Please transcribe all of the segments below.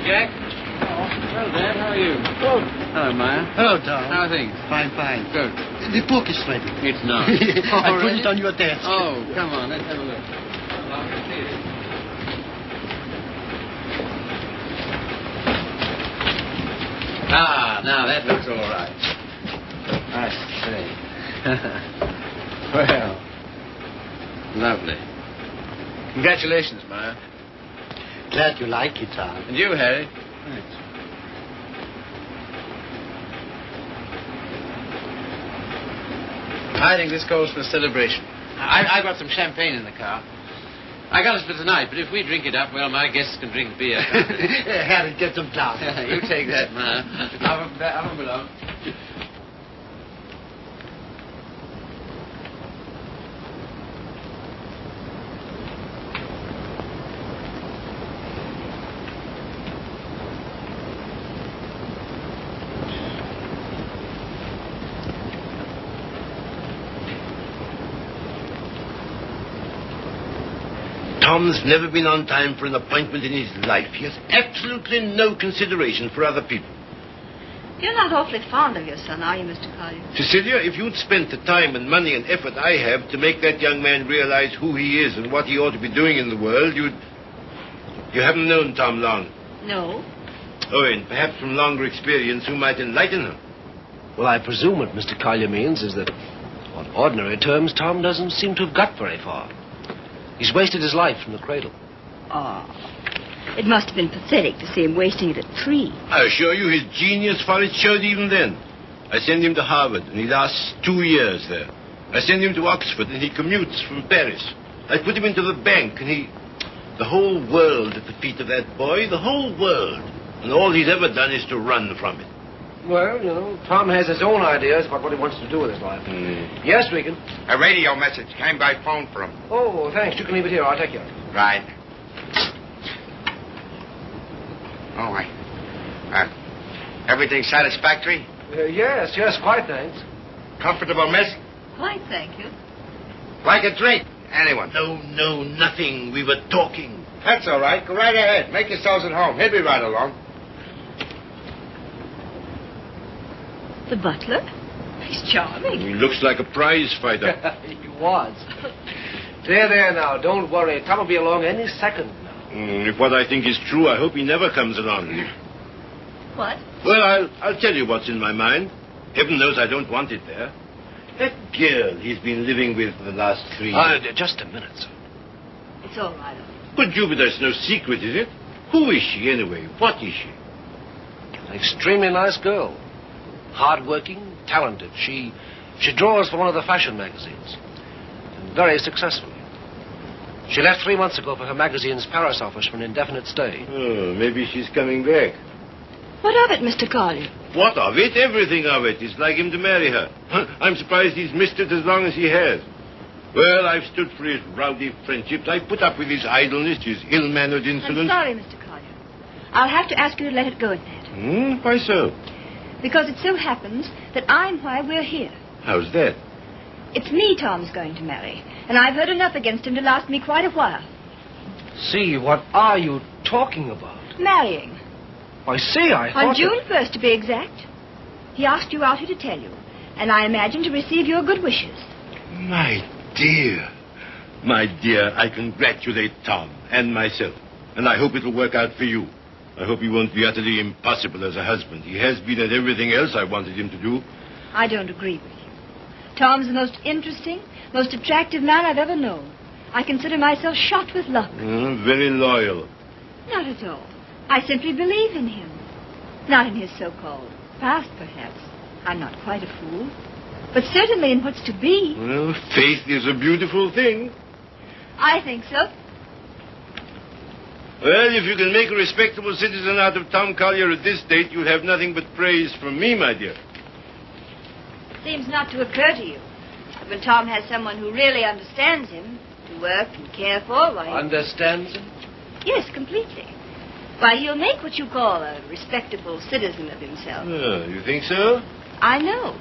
Jack. Hello, Dad. How are you? Oh. Hello, Maya. Hello, Tom. How are things? Fine. Good. The book is ready. It's not. I put it on your desk. Oh, come on. Let's have a look. Now that looks all right. I see. Well, lovely. Congratulations, Maya. Glad you like it, Tom. And you, Harry. Thanks. I think this calls for a celebration. I've got some champagne in the car. I got it for tonight, but if we drink it up, well, my guests can drink beer. Harry, get some glass. You take that, Maya. Have them below. Tom's never been on time for an appointment in his life. He has absolutely no consideration for other people. You're not awfully fond of your son, are you, Mr. Collier? Cecelia, if you'd spent the time and money and effort I have to make that young man realize who he is and what he ought to be doing in the world, You haven't known Tom long. No. Oh, and perhaps from longer experience, who might enlighten him. Well, I presume what Mr. Collier means is that, on ordinary terms, Tom doesn't seem to have got very far. He's wasted his life from the cradle. Oh. It must have been pathetic to see him wasting it at 3. I assure you his genius for it showed even then. I send him to Harvard, and he lasts 2 years there. I send him to Oxford, and he commutes from Paris. I put him into the bank, and the whole world at the feet of that boy, the whole world. And all he's ever done is to run from it. Well, Tom has his own ideas about what he wants to do with his life. Yes, Regan? A radio message came by phone for him. Oh, thanks. You can leave it here. I'll take you. Right. Oh, everything satisfactory? Yes, quite, thanks. Comfortable, miss? Quite, thank you. Like a drink? Anyone? No, nothing. We were talking. That's all right. Go right ahead. Make yourselves at home. He'll be right along. The butler? He's charming. He looks like a prize fighter. He was. There now. Don't worry. Tom will be along any second now. If what I think is true, I hope he never comes along. What? Well, I'll tell you what's in my mind. Heaven knows I don't want it there. That girl he's been living with for the last 3 years. Just a minute, sir. It's all right. But that's no secret, is it? Who is she, anyway? What is she? An extremely nice girl. Hard-working, talented. She draws for one of the fashion magazines. And very successfully. She left 3 months ago for her magazine's Paris office for an indefinite stay. Oh, maybe she's coming back. What of it, Mr. Collier? What of it? Everything of it. It's like him to marry her. I'm surprised he's missed it as long as he has. Well, I've stood for his rowdy friendships. I've put up with his idleness, his ill-mannered insolence. I'm sorry, Mr. Collier. I'll have to ask you to let it go at that. Why so? Because it so happens that I'm why we're here. How's that? It's me Tom's going to marry, and I've heard enough against him to last me quite a while. See, what are you talking about? Marrying. I see, I thought... On June 1st, to be exact. He asked you out here to tell you, and I imagine to receive your good wishes. My dear, I congratulate Tom and myself, and I hope it'll work out for you. I hope he won't be utterly impossible as a husband. He has been at everything else I wanted him to do. I don't agree with you. Tom's the most interesting, most attractive man I've ever known. I consider myself shot with luck. Very loyal. Not at all. I simply believe in him. Not in his so-called past, perhaps. I'm not quite a fool. But certainly in what's to be. Well, faith is a beautiful thing. I think so. Well, if you can make a respectable citizen out of Tom Collier at this date, you'll have nothing but praise from me, my dear. Seems not to occur to you. But when Tom has someone who really understands him, to work and care for, why... Understands him? Yes, completely. Why, he'll make what you call a respectable citizen of himself. Oh, you think so? I know.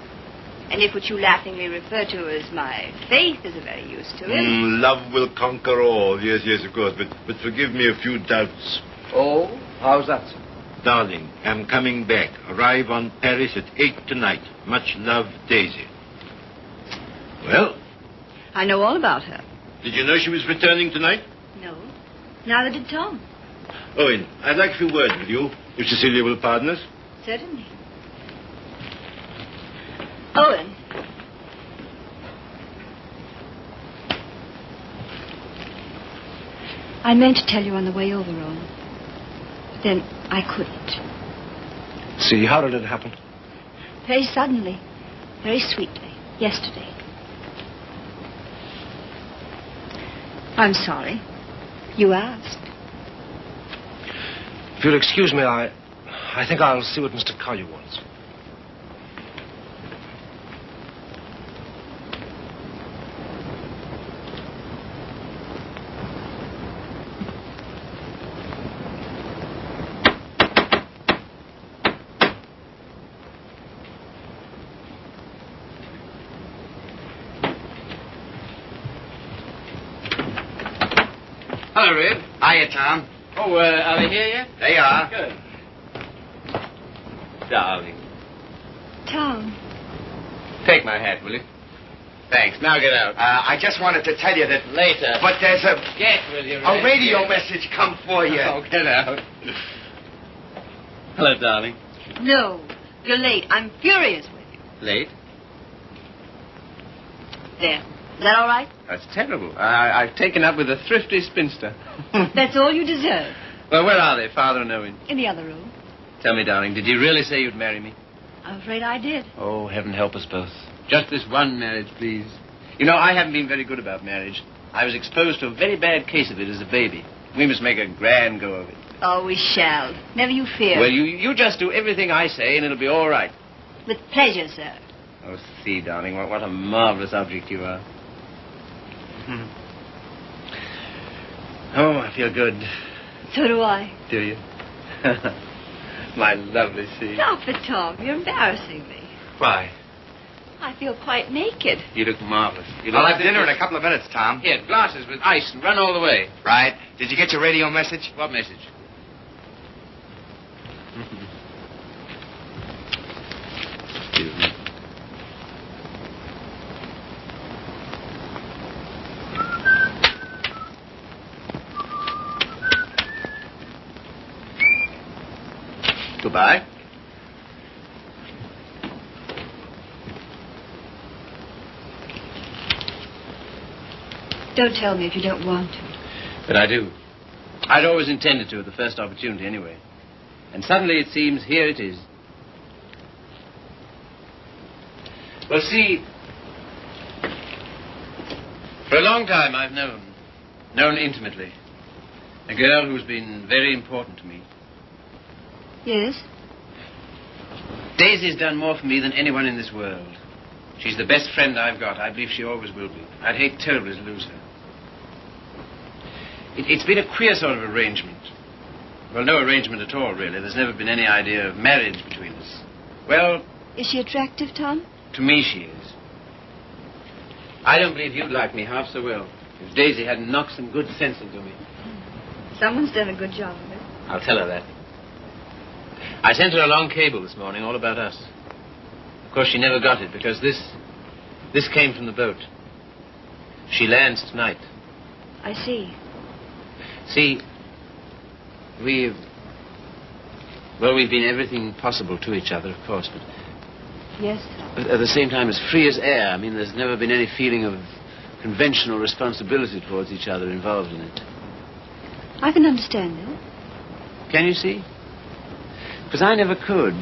And if what you laughingly refer to as my faith is of any use to him... love will conquer all. Yes, of course. But forgive me a few doubts. Oh? How's that, sir? Darling, I'm coming back. Arrive on Paris at 8 tonight. Much love, Daisy. Well, I know all about her. did you know she was returning tonight? No. Neither did Tom. Owen, I'd like a few words with you, if Cecelia will pardon us. Certainly. Owen. I meant to tell you on the way over, Owen. But then I couldn't. See, how did it happen? Very suddenly. Very sweetly. Yesterday. I'm sorry. You asked. If you'll excuse me, I think I'll see what Mr. Collier wants. Hello, Red. Hiya, Tom. Oh, are they here yet? They are. Good. Darling. Tom. Take my hat, will you? Thanks. Now get out. I just wanted to tell you that... Later. But there's a Get, will you, Red? a radio Get. message come for you. Oh, get out. Hello, darling. No. You're late. I'm furious with you. Late? There. Is that all right? That's terrible. I've taken up with a thrifty spinster. That's all you deserve. Well, where are they, Father and Owen? In the other room. Tell me, darling, did you really say you'd marry me? I'm afraid I did. Oh, heaven help us both. Just this one marriage, please. You know, I haven't been very good about marriage. I was exposed to a very bad case of it as a baby. We must make a grand go of it. Oh, we shall. Never you fear. Well, you just do everything I say, and it'll be all right. With pleasure, sir. Oh, see, darling, what a marvelous object you are. Oh, I feel good. So do I. Do you? My lovely sea. Stop it, Tom. You're embarrassing me. Why? I feel quite naked. You look marvelous. You look I'll have dinner in a couple of minutes, Tom. Here, glasses with ice and run all the way. Right. Did you get your radio message? What message? Excuse me. Goodbye. Don't tell me if you don't want to. But I do. I'd always intended to at the first opportunity anyway. And suddenly it seems here it is. Well, see, for a long time I've known intimately, a girl who's been very important to me. Yes? Daisy's done more for me than anyone in this world. She's the best friend I've got. I believe she always will be. I'd hate terribly to lose her. It's been a queer sort of arrangement. Well, no arrangement at all, really. There's never been any idea of marriage between us. Well... Is she attractive, Tom? To me, she is. I don't believe you'd like me half so well if Daisy hadn't knocked some good sense into me. Someone's done a good job of it. I'll tell her that. I sent her a long cable this morning all about us. Of course, she never got it because this came from the boat. She lands tonight. I see. See, we've been everything possible to each other, of course, but Yes, Tom. at the same time as free as air. I mean, there's never been any feeling of conventional responsibility towards each other involved in it. I can understand that. Can you see? Because I never could.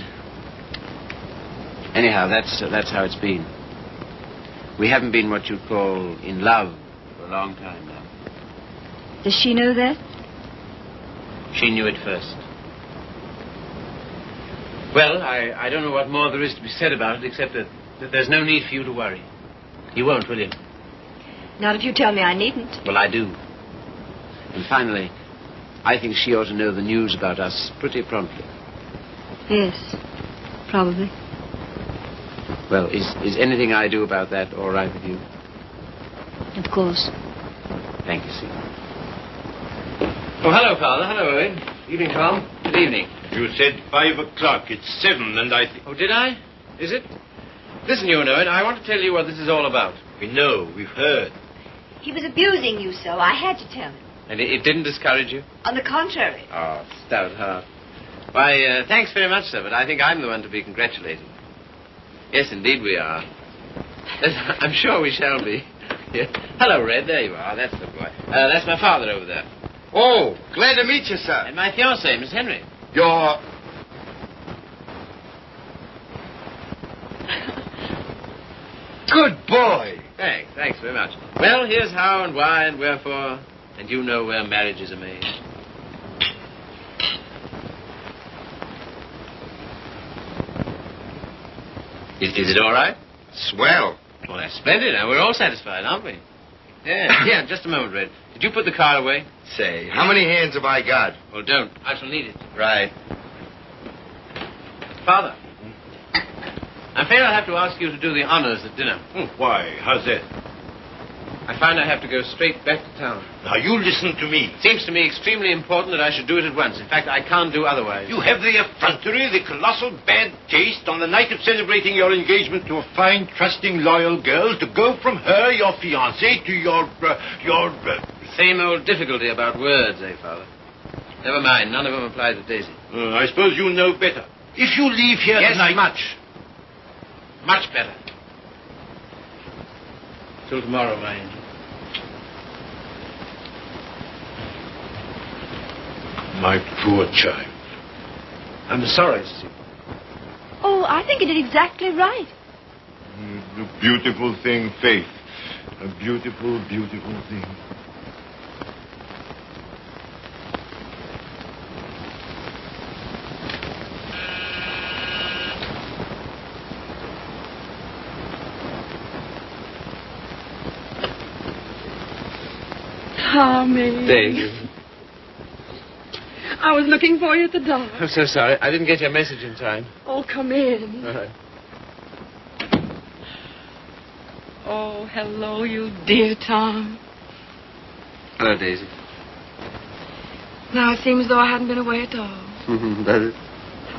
Anyhow, that's how it's been. We haven't been what you'd call in love for a long time now. Does she know that? She knew it first. Well, I don't know what more there is to be said about it, except that there's no need for you to worry. You won't, will you? Not if you tell me I needn't. Well, I do. And finally, I think she ought to know the news about us pretty promptly. Yes, probably. Well, is anything I do about that all right with you? Of course. Thank you, Sue. Oh, hello, Father. Hello, Owen. Evening, Tom. Good evening. You said 5 o'clock. It's 7, and I think... Oh, did I? Is it? Listen, you, Owen, I want to tell you what this is all about. We know. We've heard. He was abusing you so. I had to tell him. And it didn't discourage you? On the contrary. Oh, stout heart. Why, thanks very much, sir, but I think I'm the one to be congratulated. Yes, indeed we are. I'm sure we shall be. Yeah. Hello, Red. There you are. That's the boy. That's my father over there. Oh, glad to meet you, sir. And my fiancée, Miss Henry. You're... Good boy. Thanks very much. Well, here's how and why and wherefore, and you know where marriages are made. Is it all right? Swell. Well, that's splendid. Now, we're all satisfied, aren't we? Yeah, just a moment, Red. Did you put the car away? Say, how many hands have I got? Well, don't. I shall need it. Right. Father, I'm afraid I'll have to ask you to do the honors at dinner. Why? How's that? I find I have to go straight back to town. Now, you listen to me. It seems to me extremely important that I should do it at once. In fact, I can't do otherwise. You have the effrontery, the colossal bad taste on the night of celebrating your engagement to a fine, trusting, loyal girl to go from her, your fiancée, to your... Same old difficulty about words, eh, Father? Never mind. None of them apply to Daisy. I suppose you know better. If you leave here tonight... much. Much better. Till tomorrow, my angel. My poor child. I'm sorry, Cecelia. Oh, I think he did exactly right. A beautiful thing, Faith. A beautiful, beautiful thing. Tommy. Daisy. I was looking for you at the door. I'm so sorry. I didn't get your message in time. Oh, come in. All right. Oh, hello, you dear Tom. Hello, Daisy. Now it seems as though I hadn't been away at all. Does it?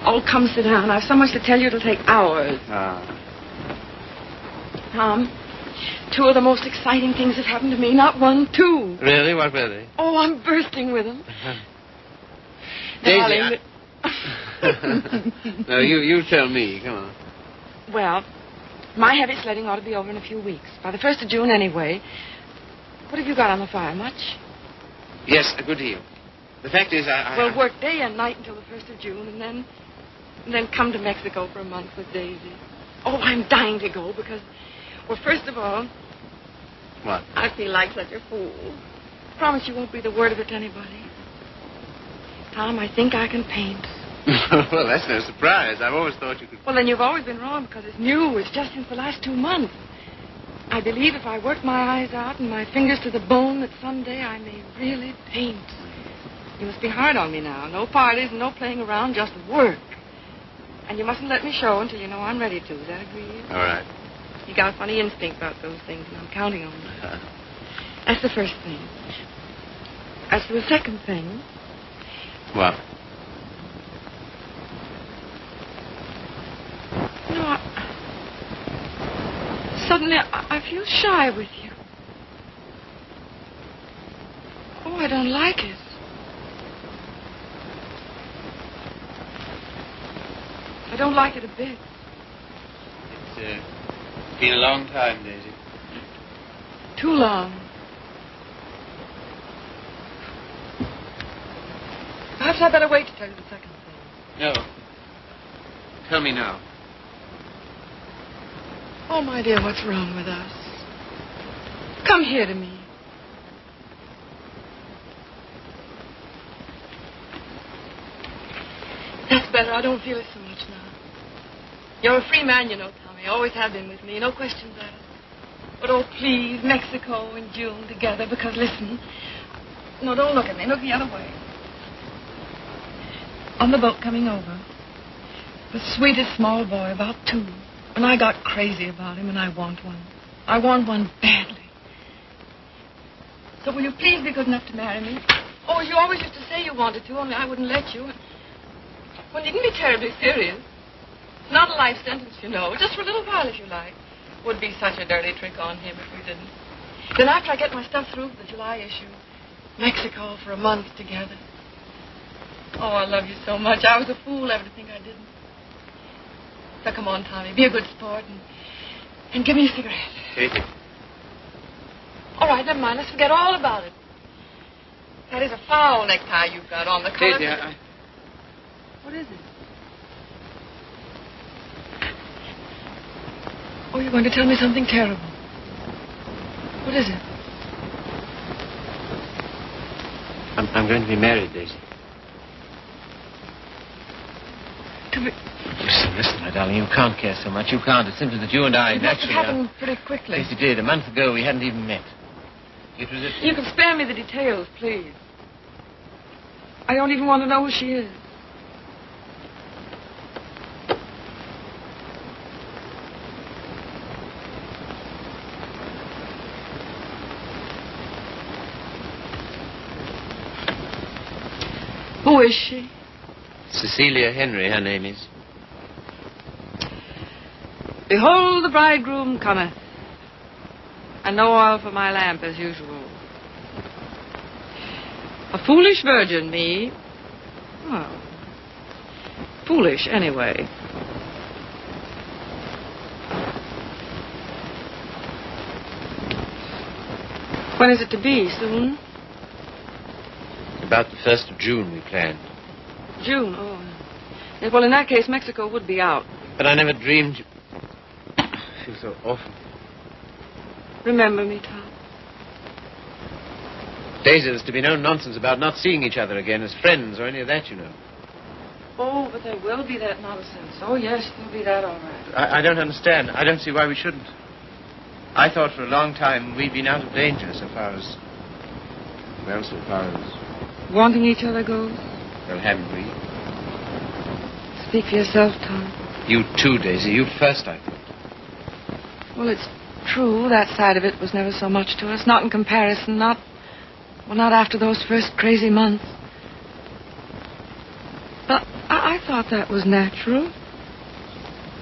Oh, come sit down. I have so much to tell you it'll take hours. Tom, two of the most exciting things have happened to me. Not one, two. Really? What were they? Oh, I'm bursting with them. Daisy, No, you tell me. Come on. Well, my heavy sledding ought to be over in a few weeks. By the 1st of June, anyway. What have you got on the fire? Much? Yes, a good deal. The fact is, We'll work day and night until the 1st of June, and then come to Mexico for a month with Daisy. Oh, I'm dying to go because, well, first of all... What? I feel like such a fool. Promise you won't breathe a word of it to anybody. Tom, I think I can paint. Well, that's no surprise. I've always thought you could... Well, then you've always been wrong because it's new. It's just since the last 2 months. I believe if I work my eyes out and my fingers to the bone that someday I may really paint. You must be hard on me now. No parties and no playing around, just work. And you mustn't let me show until you know I'm ready to. Is that agreed? All right. You got a funny instinct about those things, and I'm counting on you. That's the first thing. As for the second thing... What? You know, suddenly I feel shy with you. Oh, I don't like it. I don't like it a bit. It's been a long time, Daisy. Too long. Perhaps I'd better wait to tell you the second thing. No. Tell me now. Oh, my dear, what's wrong with us? Come here to me. That's better. I don't feel it so much now. You're a free man, you know, Tommy. Always have been with me. No questions asked. But, oh, please, Mexico and June together, because, listen. No, don't look at me. Look the other way. On the boat coming over, the sweetest small boy, about 2. And I got crazy about him, and I want one. I want one badly. So will you please be good enough to marry me? Oh, you always used to say you wanted to, only I wouldn't let you. Well, you needn't be terribly serious. It's not a life sentence, you know. Just for a little while, if you like. Would be such a dirty trick on him if we didn't. Then after I get my stuff through for the July issue, Mexico for a month together. Oh, I love you so much. I was a fool ever to think I didn't. So come on, Tommy, be a good sport and give me a cigarette. Katie. All right, never mind. Let's forget all about it. That is a foul necktie you've got on. The color... Katie, What is it? Oh, you're going to tell me something terrible. What is it? I'm going to be married, Daisy. To be... Listen, my darling, you can't care so much. You can't. It's simply that you and I It must have naturally... happened pretty quickly. Yes, it did. A month ago, we hadn't even met. It was a... You can spare me the details, please. I don't even want to know who she is. Who is she? Cecelia Henry, her name is. Behold, the bridegroom cometh, and no oil for my lamp as usual. A foolish virgin, me. Well, foolish anyway. When is it to be? Soon? About the 1st of June, we planned. June, oh. Yes, well, in that case, Mexico would be out. But I never dreamed... I feel so awful. Remember me, Tom. Daisy, there's to be no nonsense about not seeing each other again as friends or any of that, you know. Oh, but there will be that nonsense. Oh, yes, there'll be that, all right. I don't understand. I don't see why we shouldn't. I thought for a long time we'd been out of danger so far as... Well, so far as... Wanting each other goes? Well, haven't we? Speak for yourself, Tom. You too, Daisy. You first, I thought. Well, it's true. That side of it was never so much to us. Not in comparison. Not after those first crazy months. But I thought that was natural.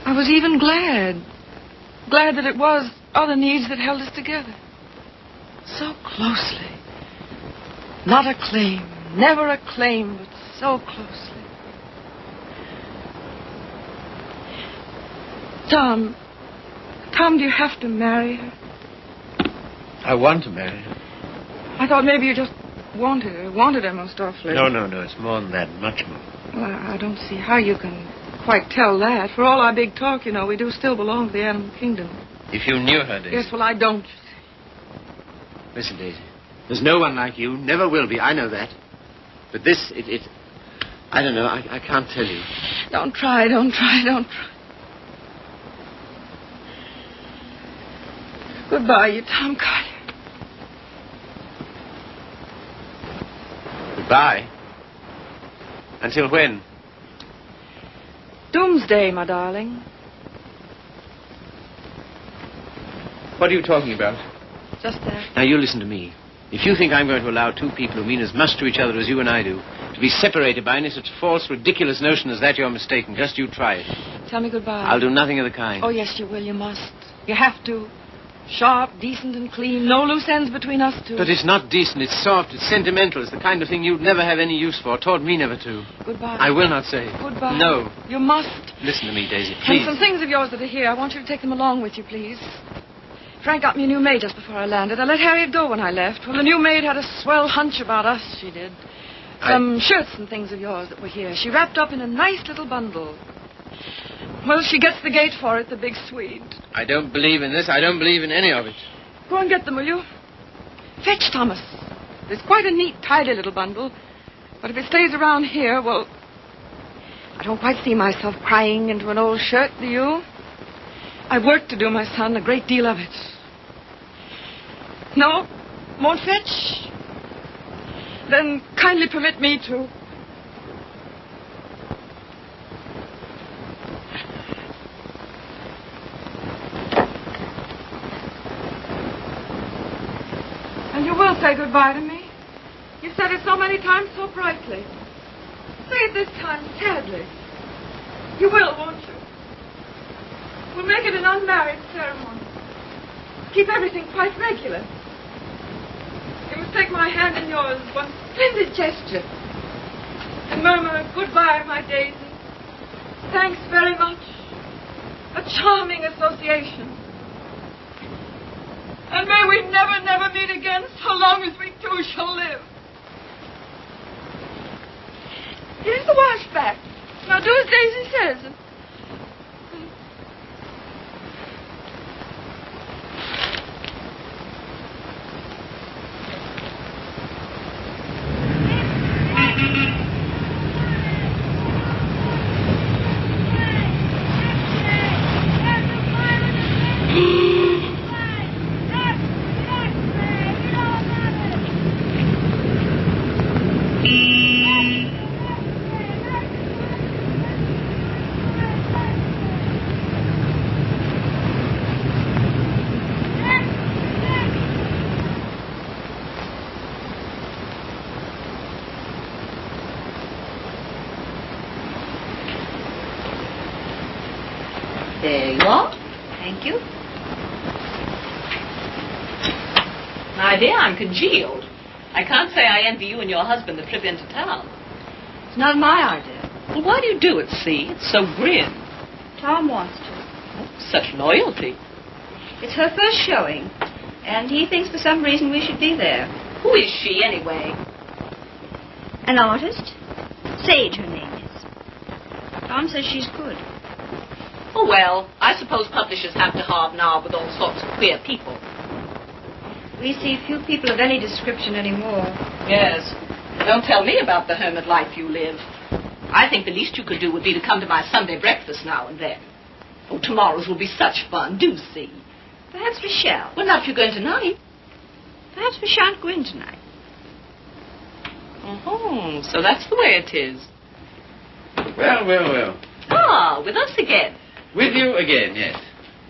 I was even glad. Glad that it was other needs that held us together. So closely. Not a claim. Never a claim, but so closely. Tom, do you have to marry her? I want to marry her. I thought maybe you just wanted her most awfully. No. It's more than that. Much more. Well, I don't see how you can quite tell that. For all our big talk, you know, we do still belong to the animal kingdom. If you knew her, Daisy. Yes, well, I don't. Listen, Daisy. There's no one like you. Never will be. I know that. But this, I don't know. I can't tell you. Don't try. Goodbye, you Tom Collier. Goodbye. Until when? Doomsday, my darling. What are you talking about? Just that. Now, you listen to me. If you think I'm going to allow two people who mean as much to each other as you and I do to be separated by any such false, ridiculous notion as that, you're mistaken. Just you try it. Tell me goodbye. I'll do nothing of the kind. Oh, yes, you will. You must. You have to. Sharp, decent, and clean. No loose ends between us two. But it's not decent. It's soft. It's sentimental. It's the kind of thing you'd never have any use for. Taught me never to. Goodbye. I will not say. Goodbye. No. You must. Listen to me, Daisy, please. And some things of yours that are here, I want you to take them along with you, please. Frank got me a new maid just before I landed. I let Harriet go when I left. Well, the new maid had a swell hunch about us, she did. Some shirts and things of yours that were here. She wrapped up in a nice little bundle. Well, she gets the gate for it, the big Swede. I don't believe in this. I don't believe in any of it. Go and get them, will you? Fetch Thomas. It's quite a neat, tidy little bundle. But if it stays around here, well, I don't quite see myself crying into an old shirt, do you? I've work to do, my son, a great deal of it. No? Won't fetch? Then kindly permit me to. And you will say goodbye to me? You You've said it so many times so brightly. Say it this time sadly. You will, won't you? We'll make it an unmarried ceremony. Keep everything quite regular. You must take my hand in yours, one splendid gesture, and murmur, "Goodbye, my Daisy. Thanks very much. A charming association. And may we never, never meet again so long as we two shall live." Here's the washback. Now do as Daisy says. There you are. Thank you. My dear, I'm congealed. I can't say I envy you and your husband the trip into town. It's not my idea. Well, why do you do it, see? It's so grim. Tom wants to. Oh, such loyalty. It's her first showing, and he thinks for some reason we should be there. Who is she, anyway? An artist? Sage, her name is. Tom says she's good. Oh, well, I suppose publishers have to hobnob with all sorts of queer people. We see few people of any description anymore. Yes. Don't tell me about the hermit life you live. I think the least you could do would be to come to my Sunday breakfast now and then. Oh, tomorrow's will be such fun. Do see. Perhaps we shall. Well, not if you're going tonight. Perhaps we shan't go in tonight. Oh, so that's the way it is. Well, well, well. Ah, with us again. With you again, yes.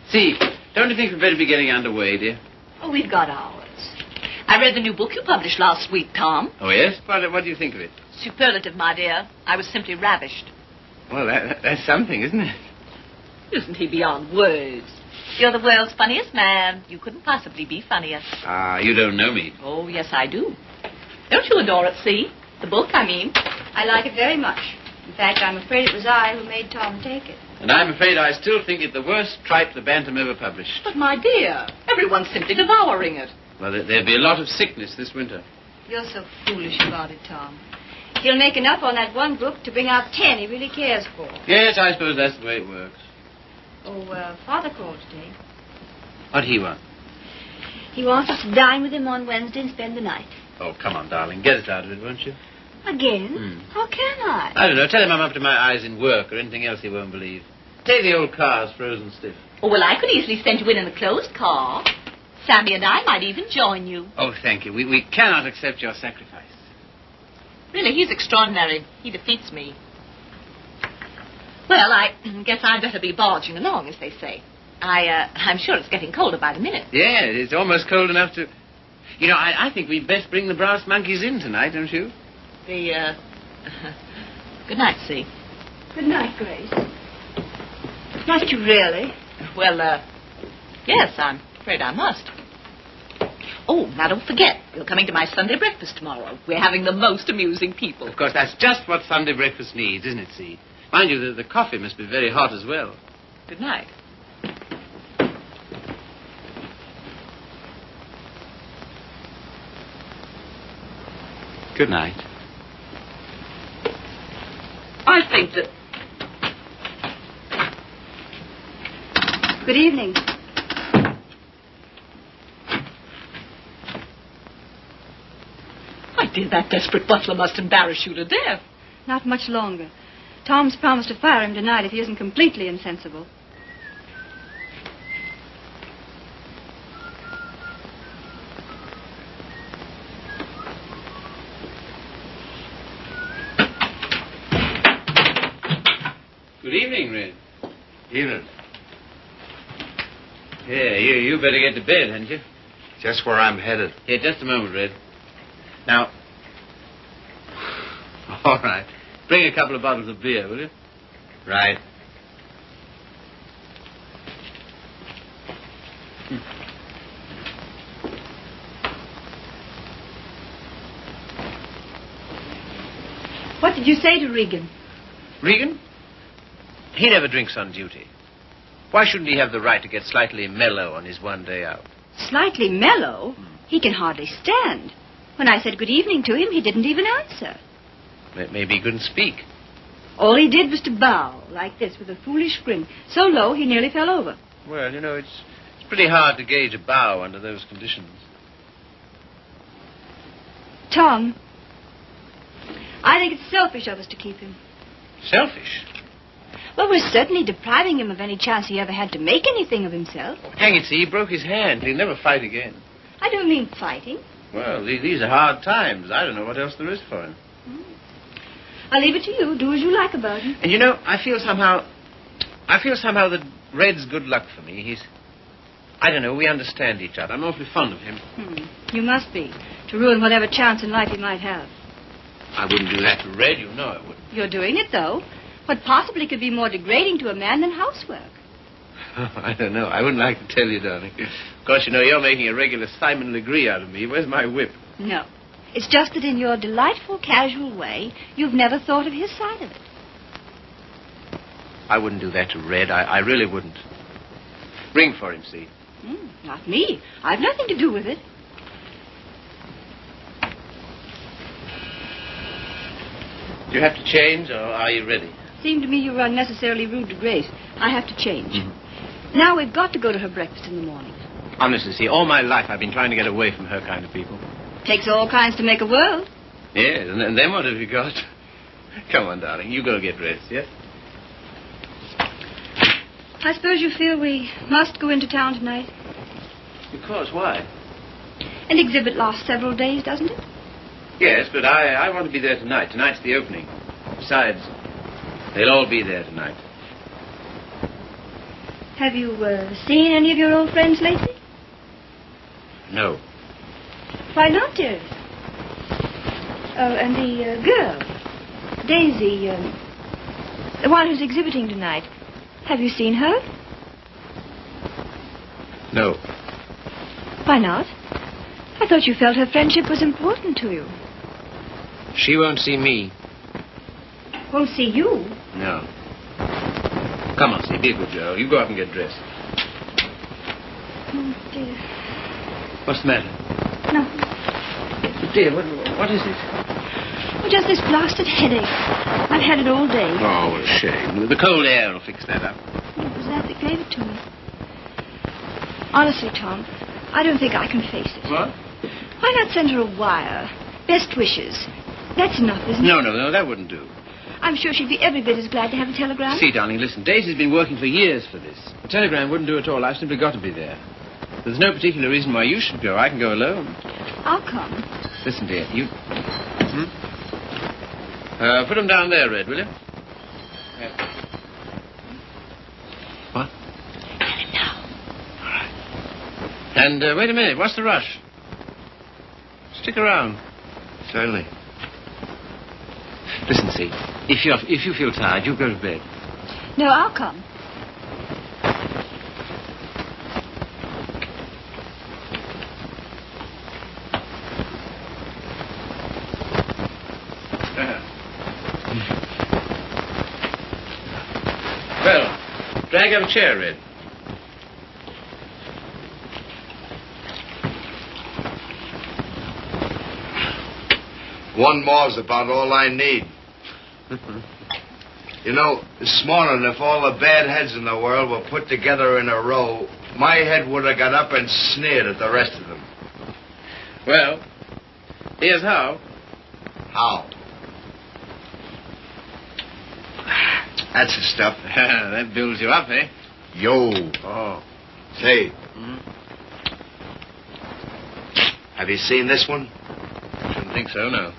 See, don't you think we'd better be getting underway, dear? Oh, we've got ours. I read the new book you published last week, Tom. Oh, yes? What do you think of it? Superlative, my dear. I was simply ravished. Well, that's something, isn't it? Isn't he beyond words? You're the world's funniest man. You couldn't possibly be funnier. Ah, you don't know me. Oh, yes, I do. Don't you adore it, see? The book, I mean. I like it very much. In fact, I'm afraid it was I who made Tom take it. And I'm afraid I still think it the worst tripe the Bantam ever published. But, my dear, everyone's simply devouring it. Well, there'll be a lot of sickness this winter. You're so foolish about it, Tom. He'll make enough on that one book to bring out 10 he really cares for. Yes, I suppose that's the way it works. Oh, Father called today. What'd he want? He wants us to dine with him on Wednesday and spend the night. Oh, come on, darling. Get us out of it, won't you? Again? How can I? I don't know. Tell him I'm up to my eyes in work or anything else he won't believe. Say the old car's frozen stiff. Oh, well, I could easily send you in a closed car. Sammy and I might even join you. Oh, thank you. We cannot accept your sacrifice. Really, he's extraordinary. He defeats me. Well, I guess I'd better be barging along, as they say. I'm sure it's getting colder by the minute. Yeah, it's almost cold enough to... You know, I think we'd best bring the brass monkeys in tonight, don't you? Good night, See. Good night, Grace. Must you really? Well, yes, I'm afraid I must. Oh, now don't forget, you're coming to my Sunday breakfast tomorrow. We're having the most amusing people. Of course, that's just what Sunday breakfast needs, isn't it, See? Mind you, the coffee must be very hot as well. Good night. Good night. I think that... Good evening. My dear, that desperate butler must embarrass you to death. Not much longer. Tom's promised to fire him tonight if he isn't completely insensible. Good evening, Red. Evening. Yeah, you better get to bed, hadn't you? Just where I'm headed. Yeah, just a moment, Red. Now, All right. Bring a couple of bottles of beer, will you? Right. What did you say to Regan? Regan? He never drinks on duty. Why shouldn't he have the right to get slightly mellow on his one day out? Slightly mellow? He can hardly stand. When I said good evening to him, he didn't even answer. Maybe he couldn't speak. All he did was to bow, like this, with a foolish grin, so low he nearly fell over. Well, you know, it's pretty hard to gauge a bow under those conditions. Tom, I think it's selfish of us to keep him. Selfish? Well, we're certainly depriving him of any chance he ever had to make anything of himself. Hang it, see, he broke his hand. He'll never fight again. I don't mean fighting. Well, these are hard times. I don't know what else there is for him. I'll leave it to you. Do as you like about him. And you know, I feel somehow that Red's good luck for me. I don't know, we understand each other. I'm awfully fond of him. You must be, to ruin whatever chance in life he might have. I wouldn't do that to Red. You know I wouldn't. You're doing it, though. What possibly could be more degrading to a man than housework? I don't know. I wouldn't like to tell you, darling. Of course, you know, you're making a regular Simon Legree out of me. Where's my whip? No. It's just that in your delightful, casual way, you've never thought of his side of it. I wouldn't do that to Red. I really wouldn't. Ring for him, see? Not me. I've nothing to do with it. Do you have to change, or are you ready? Seemed to me you were unnecessarily rude to Grace. I have to change. Now we've got to go to her breakfast in the morning. Honestly, see, all my life I've been trying to get away from her kind of people. Takes all kinds to make a world. Yes, and then what have you got? Come on, darling, you go get dressed, yes? I suppose you feel we must go into town tonight. Because why? An exhibit lasts several days, doesn't it? Yes, but I want to be there tonight. Tonight's the opening. Besides, they'll all be there tonight. Have you seen any of your old friends lately? No. Why not, dearest? Oh, and the girl, Daisy, the one who's exhibiting tonight. Have you seen her? No. Why not? I thought you felt her friendship was important to you. She won't see me. Won't see you? No. Come on, see, be a good girl. You go up and get dressed. Oh, dear. What's the matter? No. Dear, what is it? Oh, just this blasted headache. I've had it all day. Oh, what a shame. The cold air will fix that up. It was that gave it to me. Honestly, Tom, I don't think I can face it. What? Why not send her a wire? Best wishes. That's enough, isn't it? No, that wouldn't do. I'm sure she'd be every bit as glad to have a telegram. See, darling, listen. Daisy's been working for years for this. A telegram wouldn't do at all. I've simply got to be there. There's no particular reason why you should go. I can go alone. I'll come. Listen, dear, you... put them down there, Red, will you? Yeah. What? Tell him now. All right. And wait a minute. What's the rush? Stick around. Certainly. Listen, see, if you feel tired, you go to bed. No, I'll come. Well, drag up a chair, Red. One more's about all I need. You know, this morning, if all the bad heads in the world were put together in a row, my head would have got up and sneered at the rest of them. Well, here's how. How? That's the stuff. That builds you up, eh? Yo. Oh. Say. Have you seen this one? Shouldn't think so, no.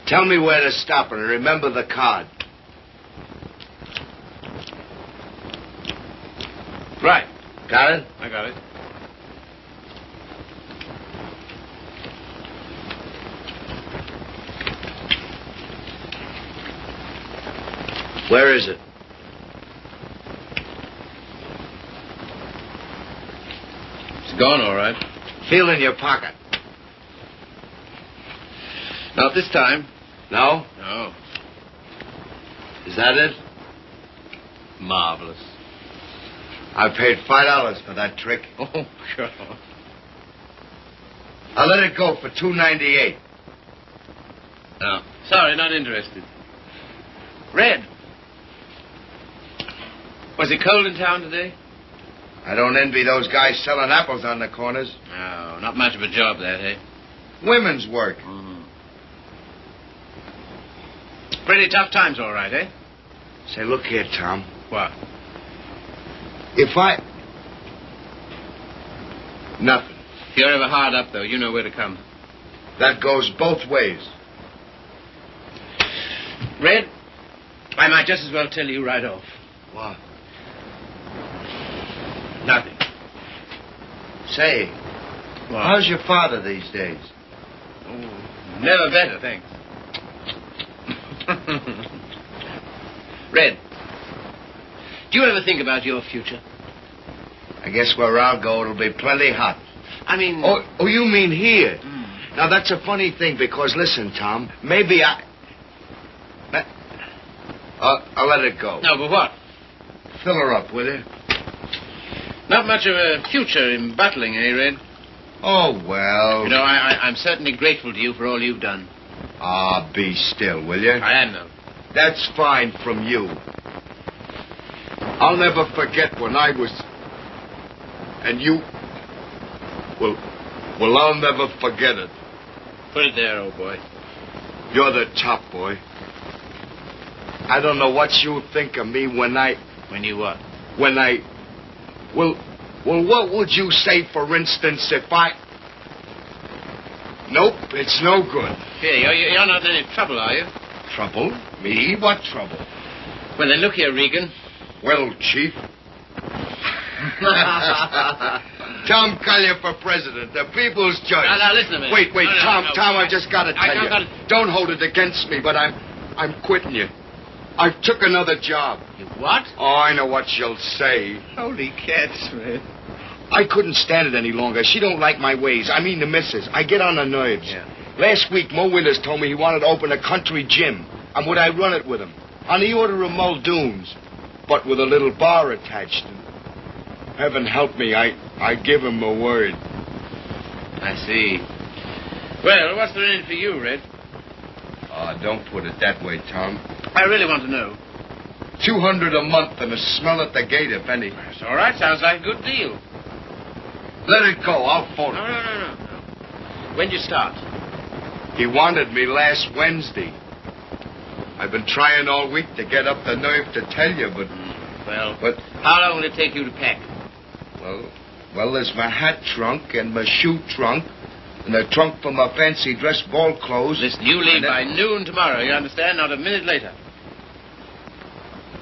Tell me where to stop and remember the card. Right. Got it? I got it. Where is it? It's gone, all right. Feel in your pocket. Not this time. No? No. Is that it? Marvelous. I paid $5 for that trick. Oh, sure. I'll let it go for $2.98. No. Sorry, not interested. Red. Was it cold in town today? I don't envy those guys selling apples on the corners. No, not much of a job, that, eh? Women's work. Mm-hmm. Pretty tough times, all right, eh? Say, look here, Tom. What? If I... Nothing. If you're ever hard up, though, you know where to come. That goes both ways. Red, I might just as well tell you right off. What? Nothing. Say, What? how's your father these days? Oh, never better, thanks. Red, do you ever think about your future? I guess where I'll go, it'll be plenty hot. I mean... Oh, you mean here? Mm. Now, that's a funny thing, because, listen, Tom, maybe I'll let it go. No, but what? Fill her up, will you? Not much of a future in battling, eh, Red? Oh, well... You know, I'm certainly grateful to you for all you've done. Ah, be still, will you? I am, though. That's fine from you. I'll never forget when I was... And you... Well, I'll never forget it. Put it there, old boy. You're the top, boy. I don't know what you think of me when I... When you what? When I... Well, what would you say, for instance, if I... Nope, it's no good. Here, you're not in any trouble, are you? Trouble? Me? What trouble? Well, then, look here, Regan. Well, Chief. Tom Collier for president, the people's judge. Now, listen to me. Wait, No, Tom, I just got to tell you. gotta... Don't hold it against me, but I'm quitting you. I took another job. You what? Oh, I know what she'll say. Holy cats, man. I couldn't stand it any longer. She don't like my ways. I mean the missus. I get on her nerves. Yeah. Last week, Mo Winters told me he wanted to open a country gym. And would I run it with him? On the order of Muldoon's. But with a little bar attached. Heaven help me, I give him a word. I see. Well, what's there in it for you, Red? Oh, don't put it that way, Tom. I really want to know. $200 a month and a smell at the gate, if any. That's all right. Sounds like a good deal. Let it go. I'll phone him. No. When'd you start? He wanted me last Wednesday. I've been trying all week to get up the nerve to tell you, but... But how long will it take you to pack? Well, there's my hat trunk and my shoe trunk and a trunk for my fancy dress ball clothes. Listen, you leave by noon tomorrow, you understand? Not a minute later.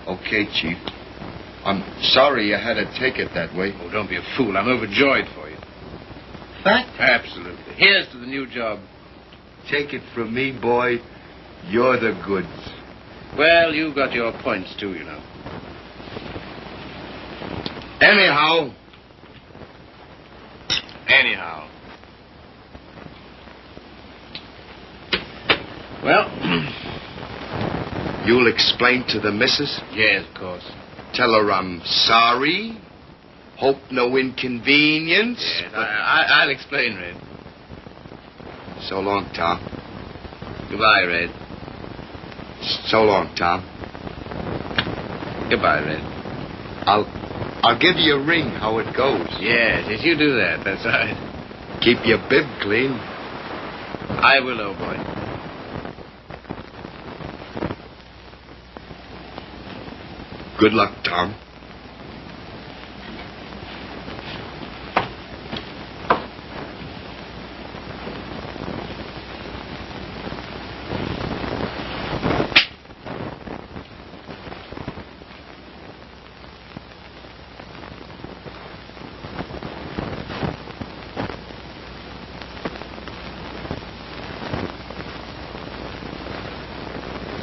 Okay, Chief. I'm sorry you had to take it that way. Oh, don't be a fool. I'm overjoyed for you. Fact? Absolutely. Here's to the new job. Take it from me, boy. You're the goods. Well, you got your points, too, you know. Anyhow. Well, you'll explain to the missus? Yes, of course. Tell her I'm sorry. Hope no inconvenience. Yes, I'll explain, Red. So long, Tom. Goodbye, Red. So long, Tom. Goodbye, Red. I'll give you a ring how it goes. Yes, you do that. That's right. Keep your bib clean. I will, old boy. Good luck, Tom.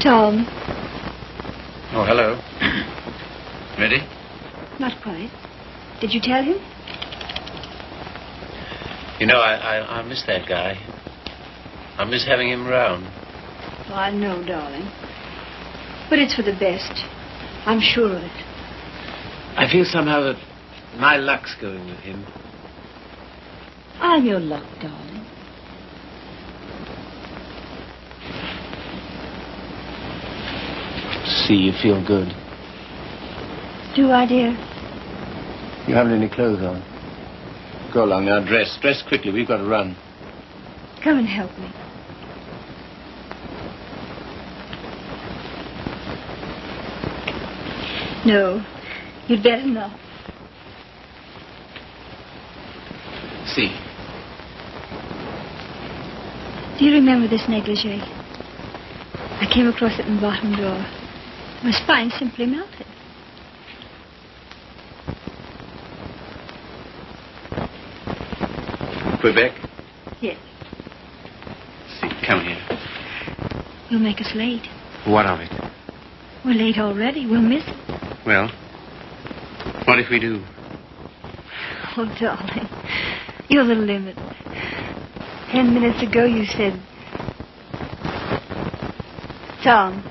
Tom, Oh, hello. Ready? Not quite. Did you tell him? You know, I miss that guy. I miss having him around. Oh, I know, darling. But it's for the best. I'm sure of it. I feel somehow that my luck's going with him. I'm your luck, darling. See, you feel good. Do I, dear? You haven't any clothes on. Go along now, dress. Dress quickly. We've got to run. Come and help me. No, you'd better not. See. Do you remember this negligee? I came across it in the bottom drawer. My spine simply melted. Quebec? Yes. See, come here. You'll make us late. What of it? We're late already. We'll miss it. Well, what if we do? Oh, darling, you're the limit. 10 minutes ago you said... Tom,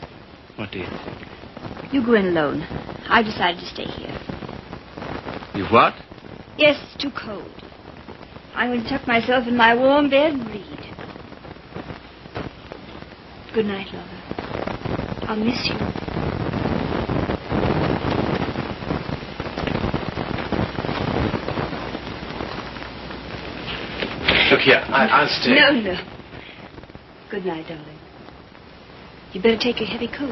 What, dear? you go in alone. I've decided to stay here. You what? Yes, it's too cold. I'm going to tuck myself in my warm bed and read. Good night, lover. I'll miss you. Look here, I'll stay. No. Good night, darling. You better take your heavy coat.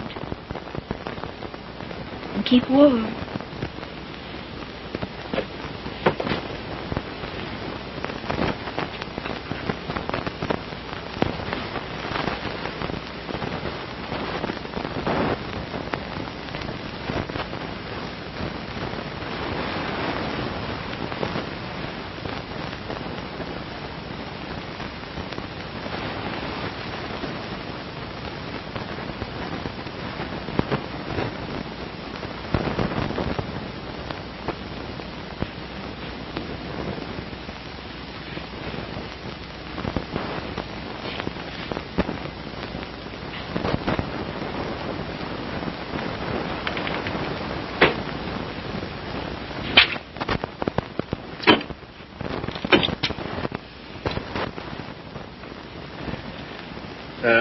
And keep warm.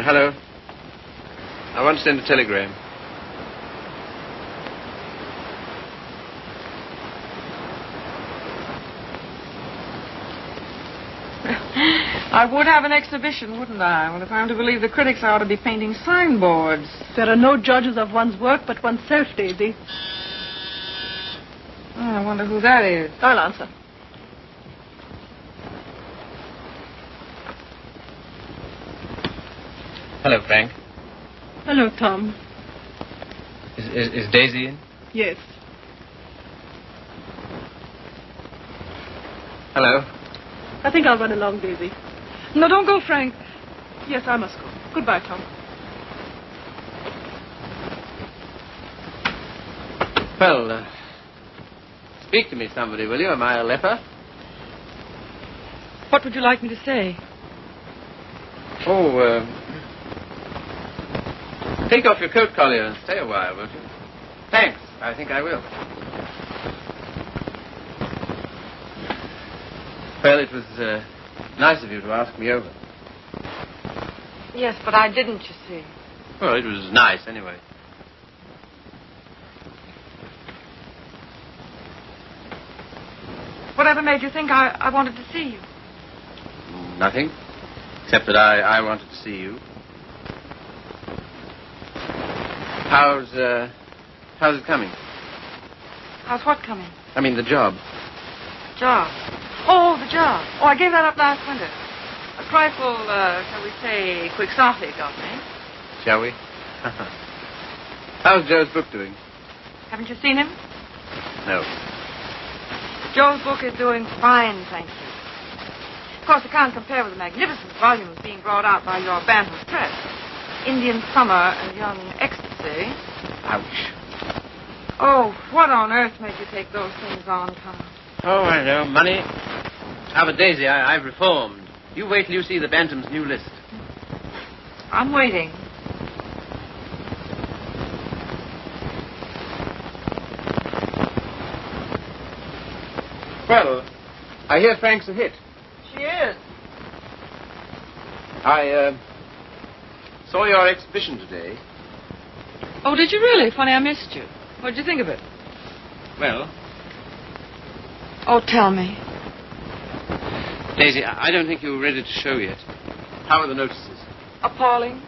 Hello. I want to send a telegram. I would have an exhibition, wouldn't I? Well, if I'm to believe the critics, I ought to be painting signboards. There are no judges of one's work but oneself, Daisy. Oh, I wonder who that is. I'll answer. Hello, Frank. Hello, Tom. Is Daisy in? Yes. Hello. I think I'll run along, Daisy. No, don't go, Frank. Yes, I must go. Goodbye, Tom. Well, speak to me, somebody, will you? Am I a leper? What would you like me to say? Oh, take off your coat, Collier, and stay a while, won't you? Thanks. I think I will. Well, it was nice of you to ask me over. Yes, but I didn't, you see. Well, it was nice, anyway. Whatever made you think I wanted to see you? Nothing. Except that I wanted to see you. How's it coming? How's what coming? I mean, the job. Job. Oh, the job. Oh, I gave that up last winter. A trifle, shall we say, quixotic of me. Shall we? How's Joe's book doing? Haven't you seen him? No. Joe's book is doing fine, thank you. Of course, it can't compare with the magnificent volumes being brought out by your Bantam Press. Indian Summer and Young Ecstasy. Ouch. Oh, what on earth made you take those things on, Tom? Oh, I know. Money. Ah, but Daisy, I've reformed. You wait till you see the Bantam's new list. I'm waiting. Well, I hear Frank's a hit. She is. I saw your exhibition today. Oh, did you really? Funny, I missed you. What did you think of it? Well, Oh, tell me. Daisy, I don't think you were ready to show yet. How are the notices? Appalling.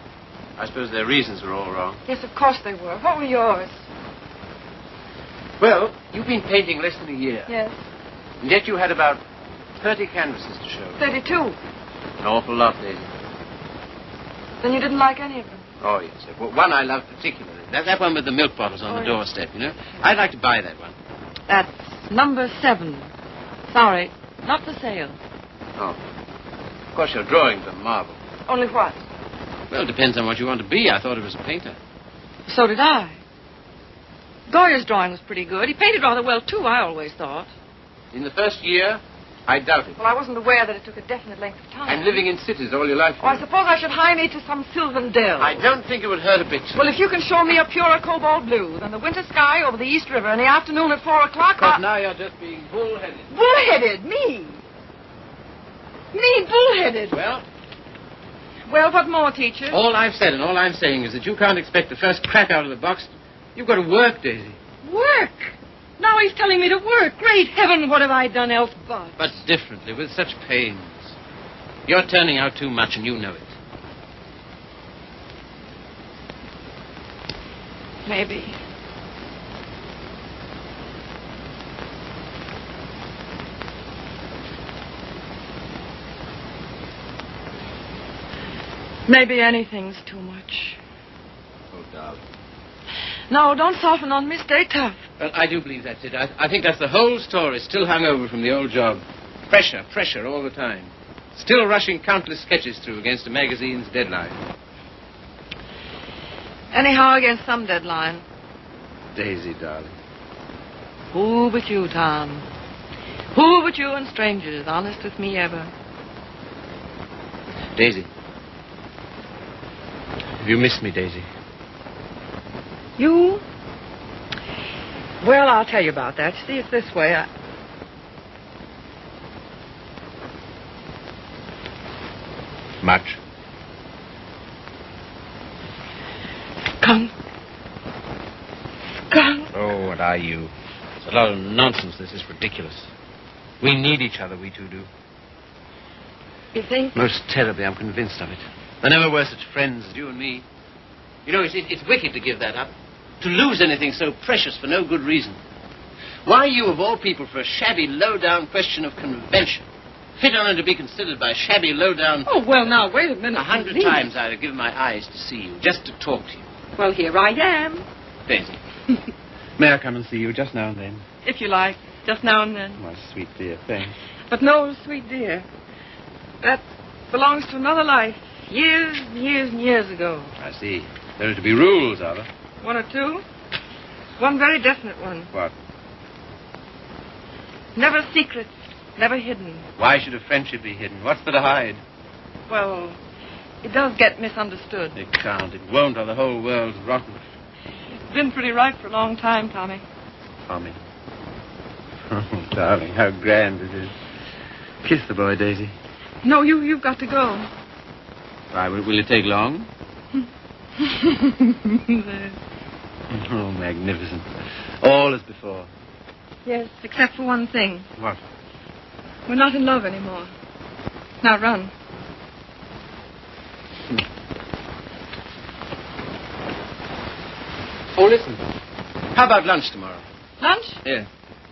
I suppose their reasons were all wrong. Yes, of course they were. What were yours? Well, you've been painting less than a year. Yes. And yet you had about 30 canvases to show. 32. An awful lot, Daisy. Then you didn't like any of them? Oh, yes. Well, one I love particularly. That one with the milk bottles on the doorstep, you know. I'd like to buy that one. That's number 7. Sorry, not for sale. Oh. Of course, your drawings are marvel. Only what? Well, it depends on what you want to be. I thought it was a painter. So did I. Goya's drawing was pretty good. He painted rather well, too, I always thought. In the first year, I doubt it. Well, I wasn't aware that it took a definite length of time. I'm living in cities all your life. Oh, I suppose I should hie me to some sylvan dell. I don't think it would hurt a bit. Well, if you can show me a purer cobalt blue than the winter sky over the East River in the afternoon at 4 o'clock... But now you're just being bullheaded. Bullheaded? Me? Me, bullheaded? Well, what more, teacher? all I've said and all I'm saying is that you can't expect the first crack out of the box. You've got to work, Daisy. Work? Now he's telling me to work. Great heaven, what have I done else but? But differently, with such pains. You're turning out too much and you know it. Maybe. Maybe anything's too much. Oh, darling. No, don't soften on me. Stay tough. Well, I do believe that's it. I think that's the whole story, still hung over from the old job. Pressure all the time. Still rushing countless sketches through against a magazine's deadline. Anyhow, against some deadline. Daisy, darling. Who but you, Tom? Who but you and strangers, honest with me ever? Daisy. Have you missed me, Daisy? You? Well, I'll tell you about that. See, it's this way. Much. Skunk. Oh, what are you? It's a lot of nonsense. This is ridiculous. We need each other, we two do. You think? Most terribly, I'm convinced of it. There never were such friends as you and me. You know, it's wicked to give that up. To lose anything so precious for no good reason. Why you, of all people, for a shabby, low-down question of convention? Fit only to be considered by shabby, low-down... Oh, well, now, wait a minute. 100 times I'd have given my eyes to see you, just to talk to you. Well, here I am. Daisy, may I come and see you just now and then? If you like. Just now and then. My sweet dear, thanks. But no, sweet dear. That belongs to another life. Years and years and years ago. I see. There are to be rules, are there? 1 or 2. One very definite one. What? Never secret, never hidden. Why should a friendship be hidden? What's there to hide? Well, it does get misunderstood. It can't. It won't, or the whole world's rotten. It's been pretty right for a long time, Tommy. Tommy. Oh, darling, how grand it is. Kiss the boy, Daisy. No, you've got to go. Why, will it take long? Oh, magnificent. All as before. Yes, except for one thing. What? We're not in love anymore. Now run. Oh, listen. How about lunch tomorrow? Lunch? Yeah.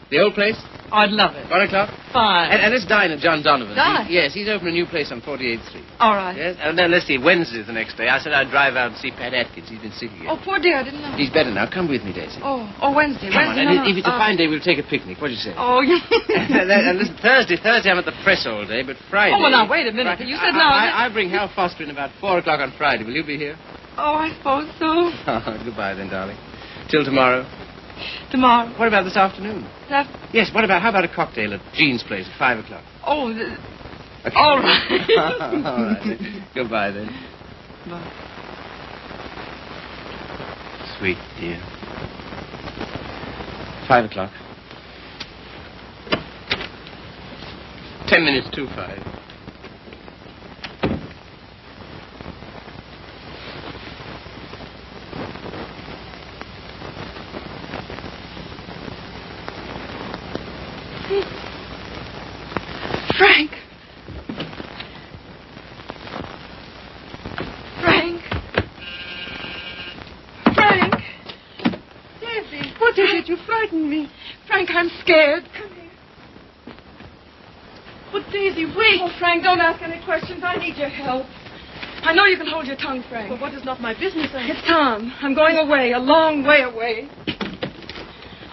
The old place? Oh, I'd love it. 1 o'clock? Fine. And let's dine at John Donovan's. Dine? Yes, he's opened a new place on 48th Street. All right. Yes, and then let's see, Wednesday's the next day. I said I'd drive out and see Pat Atkins. He's been sick again. Oh, poor dear, I didn't know. He's better now. Come with me, Daisy. Oh, Wednesday. Come on, Wednesday. and No, if it's a fine day, we'll take a picnic. What do you say? Oh, you... And listen, Thursday I'm at the press all day, but Friday... Oh, well, now, wait a minute. You said now... I bring Hal Foster in about 4 o'clock on Friday. Will you be here? Oh, I suppose so. Oh, goodbye then, darling. Till tomorrow. Tomorrow. What about this afternoon? That... Yes, how about a cocktail at Jean's place at 5 o'clock? Oh, Okay. all right. All right. Then. Goodbye, then. Bye. Sweet dear. 5 o'clock. 10 minutes to 5. Frank. Daisy, what is it? You frightened me. Frank, I'm scared. Come here. But Daisy, wait. Oh, Frank, don't ask any questions. I need your help. I know you can hold your tongue, Frank. But what is not my business? It's Tom. I'm going away, a long way away.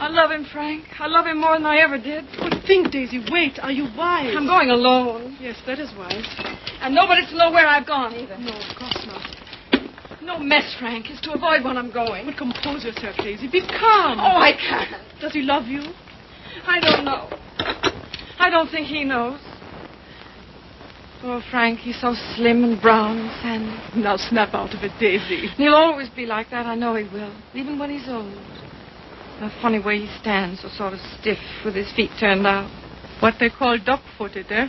I love him, Frank. I love him more than I ever did. But think, Daisy, wait. Are you wise? I'm going alone. Yes, that is wise. And nobody's to know where I've gone, either. No, of course not. No mess, Frank. It's to avoid when I'm going. But compose yourself, Daisy. Be calm. Oh, I can't. Does he love you? I don't know. I don't think he knows. Oh, Frank, he's so slim and brown and sandy. Now snap out of it, Daisy. He'll always be like that. I know he will. Even when he's old. The funny way he stands, so sort of stiff with his feet turned out. What they call duck-footed, eh?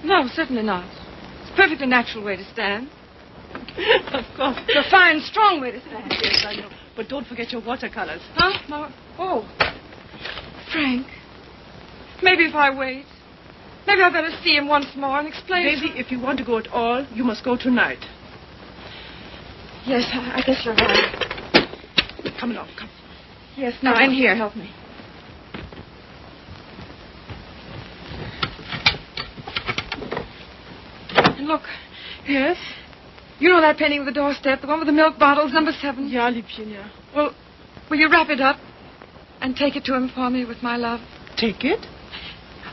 No, certainly not. It's a perfectly natural way to stand. Of course. It's a fine, strong way to stand. Yes, I know. But don't forget your watercolors. Huh? Oh. Frank. Maybe if I wait. Maybe I better see him once more and explain. Daisy, if you want to go at all, you must go tonight. Yes, I guess you're right. Come along, come. Yes, now, in here, help me. And look. Yes? You know that painting of the doorstep, the one with the milk bottles, number 7? Ja, Liebchen, ja. Well, will you wrap it up and take it to him for me with my love? Take it?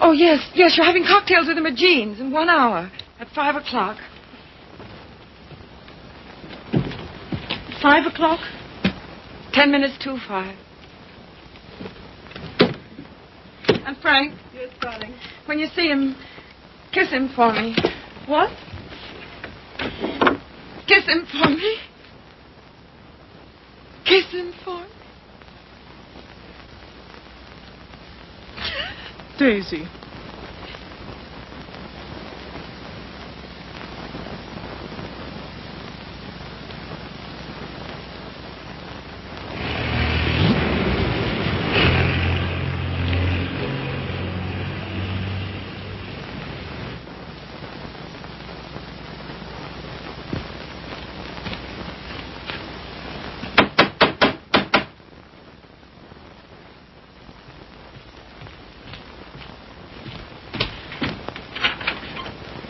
Oh, yes, you're having cocktails with him at Jean's in 1 hour at 5 o'clock. 5 o'clock? 10 minutes to 5. And Frank. Yes, darling. When you see him, kiss him for me. What? Kiss him for me. Kiss him for me. Daisy.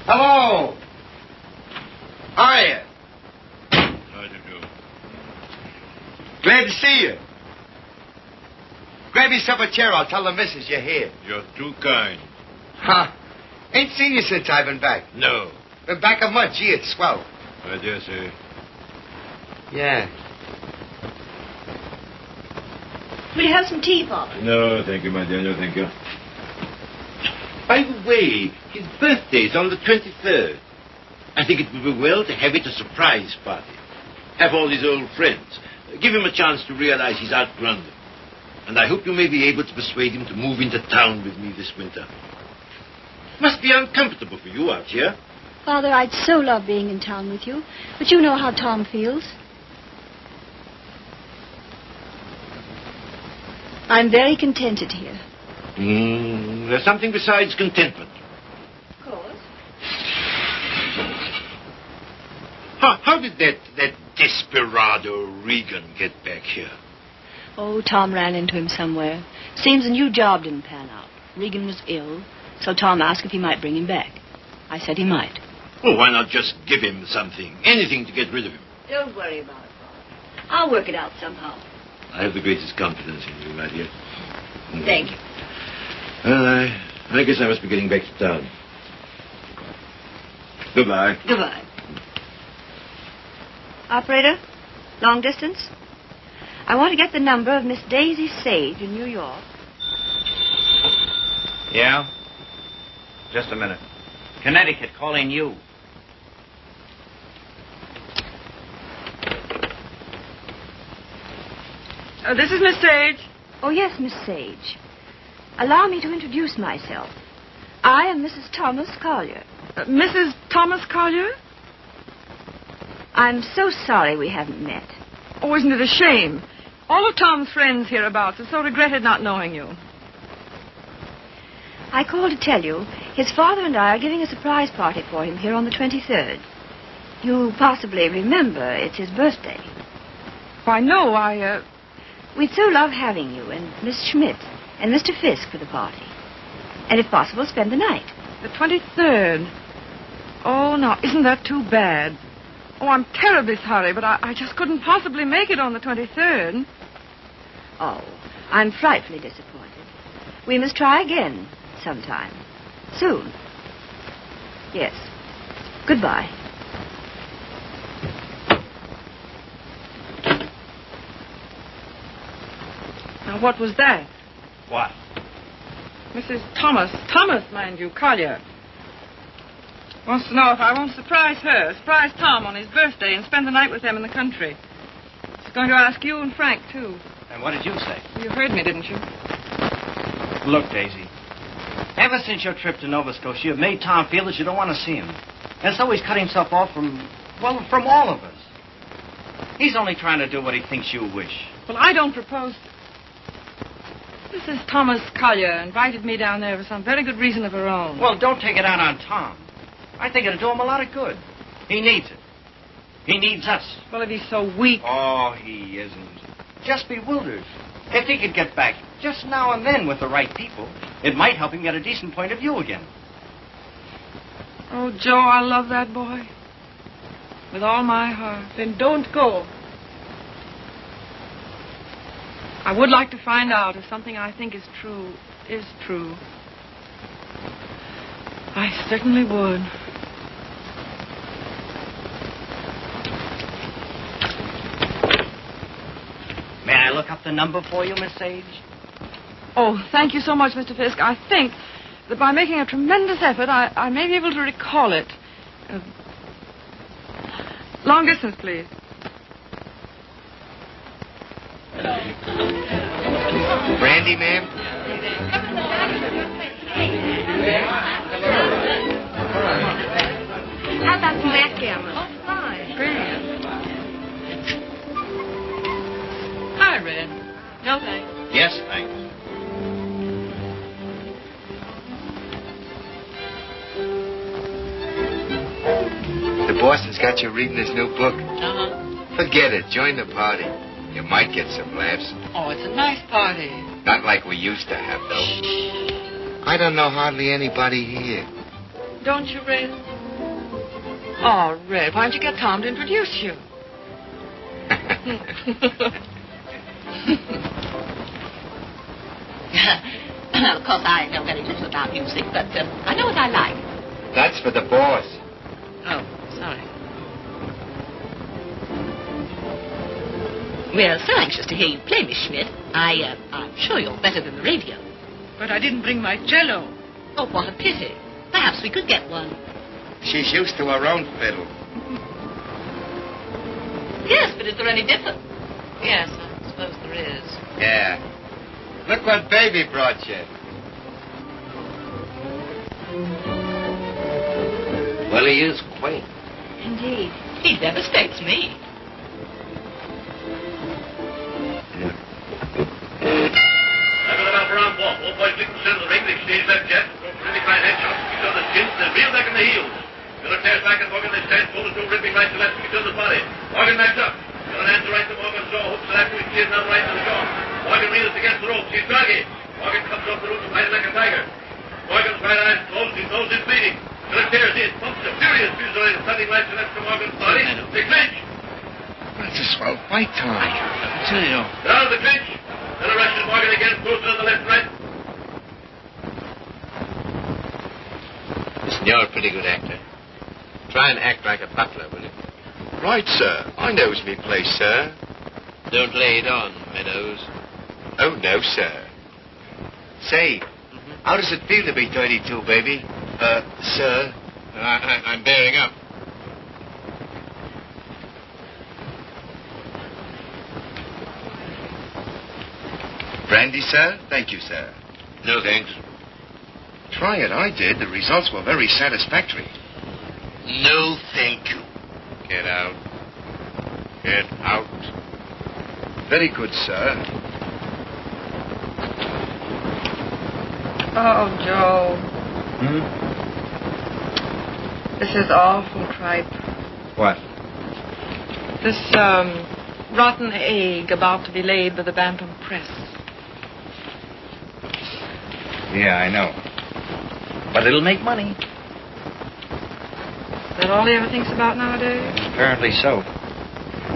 Hello. How are you? How do you do? Glad to see you. Grab yourself a chair. I'll tell the missus you're here. You're too kind. Huh? Ain't seen you since I've been back. No. Been back a month. Gee, it's swell. I dare say. Yeah. Will you have some tea, Father? No, thank you, my dear. No, thank you. By the way, his birthday's on the 23rd. I think it would be well to have it a surprise party. Have all his old friends. Give him a chance to realize he's outgrown them. And I hope you may be able to persuade him to move into town with me this winter. Must be uncomfortable for you out here. Father, I'd so love being in town with you. But you know how Tom feels. I'm very contented here. There's something besides contentment. Of course. How did that desperado Regan get back here? Oh, Tom ran into him somewhere. Seems a new job didn't pan out. Regan was ill, so Tom asked if he might bring him back. I said he might. Well, why not just give him something? Anything to get rid of him. Don't worry about it, Father. I'll work it out somehow. I have the greatest confidence in you, my dear. Thank you. Well, I guess I must be getting back to town. Goodbye. Goodbye. Operator, long distance? I want to get the number of Miss Daisy Sage in New York. Yeah? Just a minute. Connecticut, calling you. This is Miss Sage. Oh, yes, Miss Sage. Allow me to introduce myself. I am Mrs. Thomas Collier. Mrs. Thomas Collier? I'm so sorry we haven't met. Oh, isn't it a shame? All of Tom's friends hereabouts have so regretted not knowing you. I called to tell you his father and I are giving a surprise party for him here on the 23rd. You possibly remember it's his birthday. Why, no, We'd so love having you and Miss Schmidt and Mr. Fisk for the party. And if possible, spend the night. The 23rd. Oh, now, isn't that too bad? Oh, I'm terribly sorry, but I just couldn't possibly make it on the 23rd. Oh, I'm frightfully disappointed. We must try again sometime. Soon. Yes. Goodbye. Now, what was that? What? Mrs. Thomas, mind you, Collier. Wants to know if I won't surprise Tom on his birthday and spend the night with them in the country. She's going to ask you and Frank, too. And what did you say? You heard me, didn't you? Look, Daisy. Ever since your trip to Nova Scotia, you've made Tom feel that you don't want to see him. And so he's cut himself off from all of us. He's only trying to do what he thinks you wish. Well, I don't propose... Mrs. Thomas Collier invited me down there for some very good reason of her own. Well, don't take it out on Tom. I think it'll do him a lot of good. He needs it. He needs us. Well, if he's so weak... Oh, he isn't. Just bewildered. If he could get back just now and then with the right people, it might help him get a decent point of view again. Oh, Joe, I love that boy. With all my heart. Then don't go. I would like to find out if something I think is true. I certainly would. May I look up the number for you, Miss Sage? Oh, thank you so much, Mr. Fisk. I think that by making a tremendous effort, I may be able to recall it. Long distance, please. Brandy, ma'am? How about some backgammon? Oh, fine. Brilliant. Hi, Red. No, thanks. Yes, thanks. The boss's got you reading his new book. Uh-huh. Forget it. Join the party. You might get some laughs. Oh, it's a nice party. Not like we used to have, though. I don't know hardly anybody here. Don't you, Red? Oh, Red, why don't you get Tom to introduce you? Of course, I know very little about music, but I know what I like. That's for the boss. Oh, sorry. We're so anxious to hear you play, Miss Schmidt. I'm sure you're better than the radio. But I didn't bring my cello. Oh, what a pity. Perhaps we could get one. She's used to her own fiddle. Yes, but is there any difference? Yes, I suppose there is. Yeah. Look what Baby brought you. Well, he is quaint. Indeed. He devastates me. That's a swell fight, Tom. Down the clinch. Then arrested Morgan again, posted on the left, right. Listen, you're a pretty good actor. Try and act like a butler, will you? Right, sir. I knows me place, sir. Don't lay it on, Meadows. Oh, no, sir. Say, how does it feel to be 32, baby? Sir? I'm bearing up. Brandy, sir? Thank you, sir. No, thanks. Try it. I did. The results were very satisfactory. No, thank you. Get out. Get out. Very good, sir. Oh, Joe. This is awful tripe. What? This, rotten egg about to be laid by the Bantam Press. Yeah, I know. But it'll make money. Is that all he ever thinks about nowadays? Apparently so.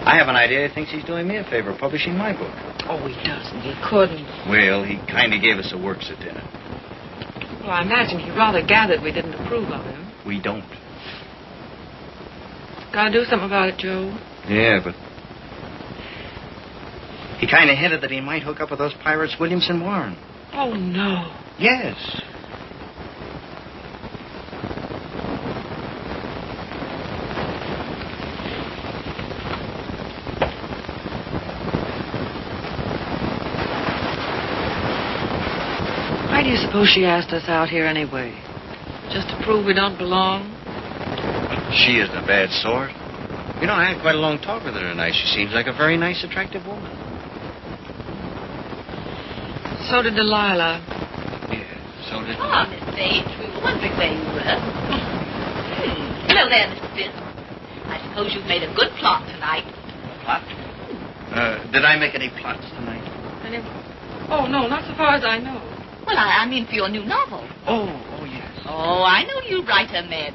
I have an idea he thinks he's doing me a favor publishing my book. Oh, he doesn't. He couldn't. Well, he kind of gave us a works at dinner. Well, I imagine he rather gathered we didn't approve of him. We don't. Gotta do something about it, Joe. Yeah, but he kind of hinted that he might hook up with those pirates, Williamson Warren. Oh, no. Yes. Why do you suppose she asked us out here anyway? Just to prove we don't belong? She isn't a bad sort. You know, I had quite a long talk with her tonight. She seems like a very nice, attractive woman. So did Delilah. Yeah, so did... Ah, Miss Bates, we were wondering where you were. Hello there, Mr. Fisk. I suppose you've made a good plot tonight. Plot? Did I make any plots tonight? Oh, no, not so far as I know. Well, I mean for your new novel. Oh, yes. Oh, I know you writer men.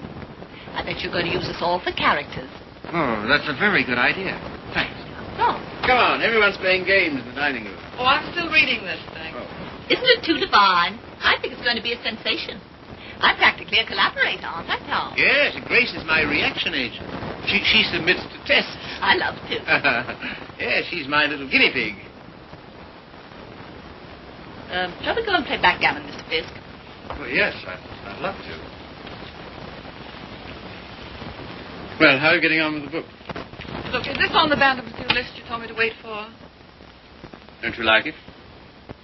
I bet you're going to use us all for characters. Oh, that's a very good idea. Thanks. Oh, Come on, everyone's playing games in the dining room. Oh, I'm still reading this thing. isn't it too divine? I think it's going to be a sensation. I'm practically a collaborator, aren't I, Tom? Yes, Grace is my reaction agent. She submits to tests. I love to. Yes, she's my little guinea pig. Shall we go and play backgammon, Mr. Fisk? Well, yes, I'd love to. Well, how are you getting on with the book? Look, is this on the Bantam list you told me to wait for? Don't you like it?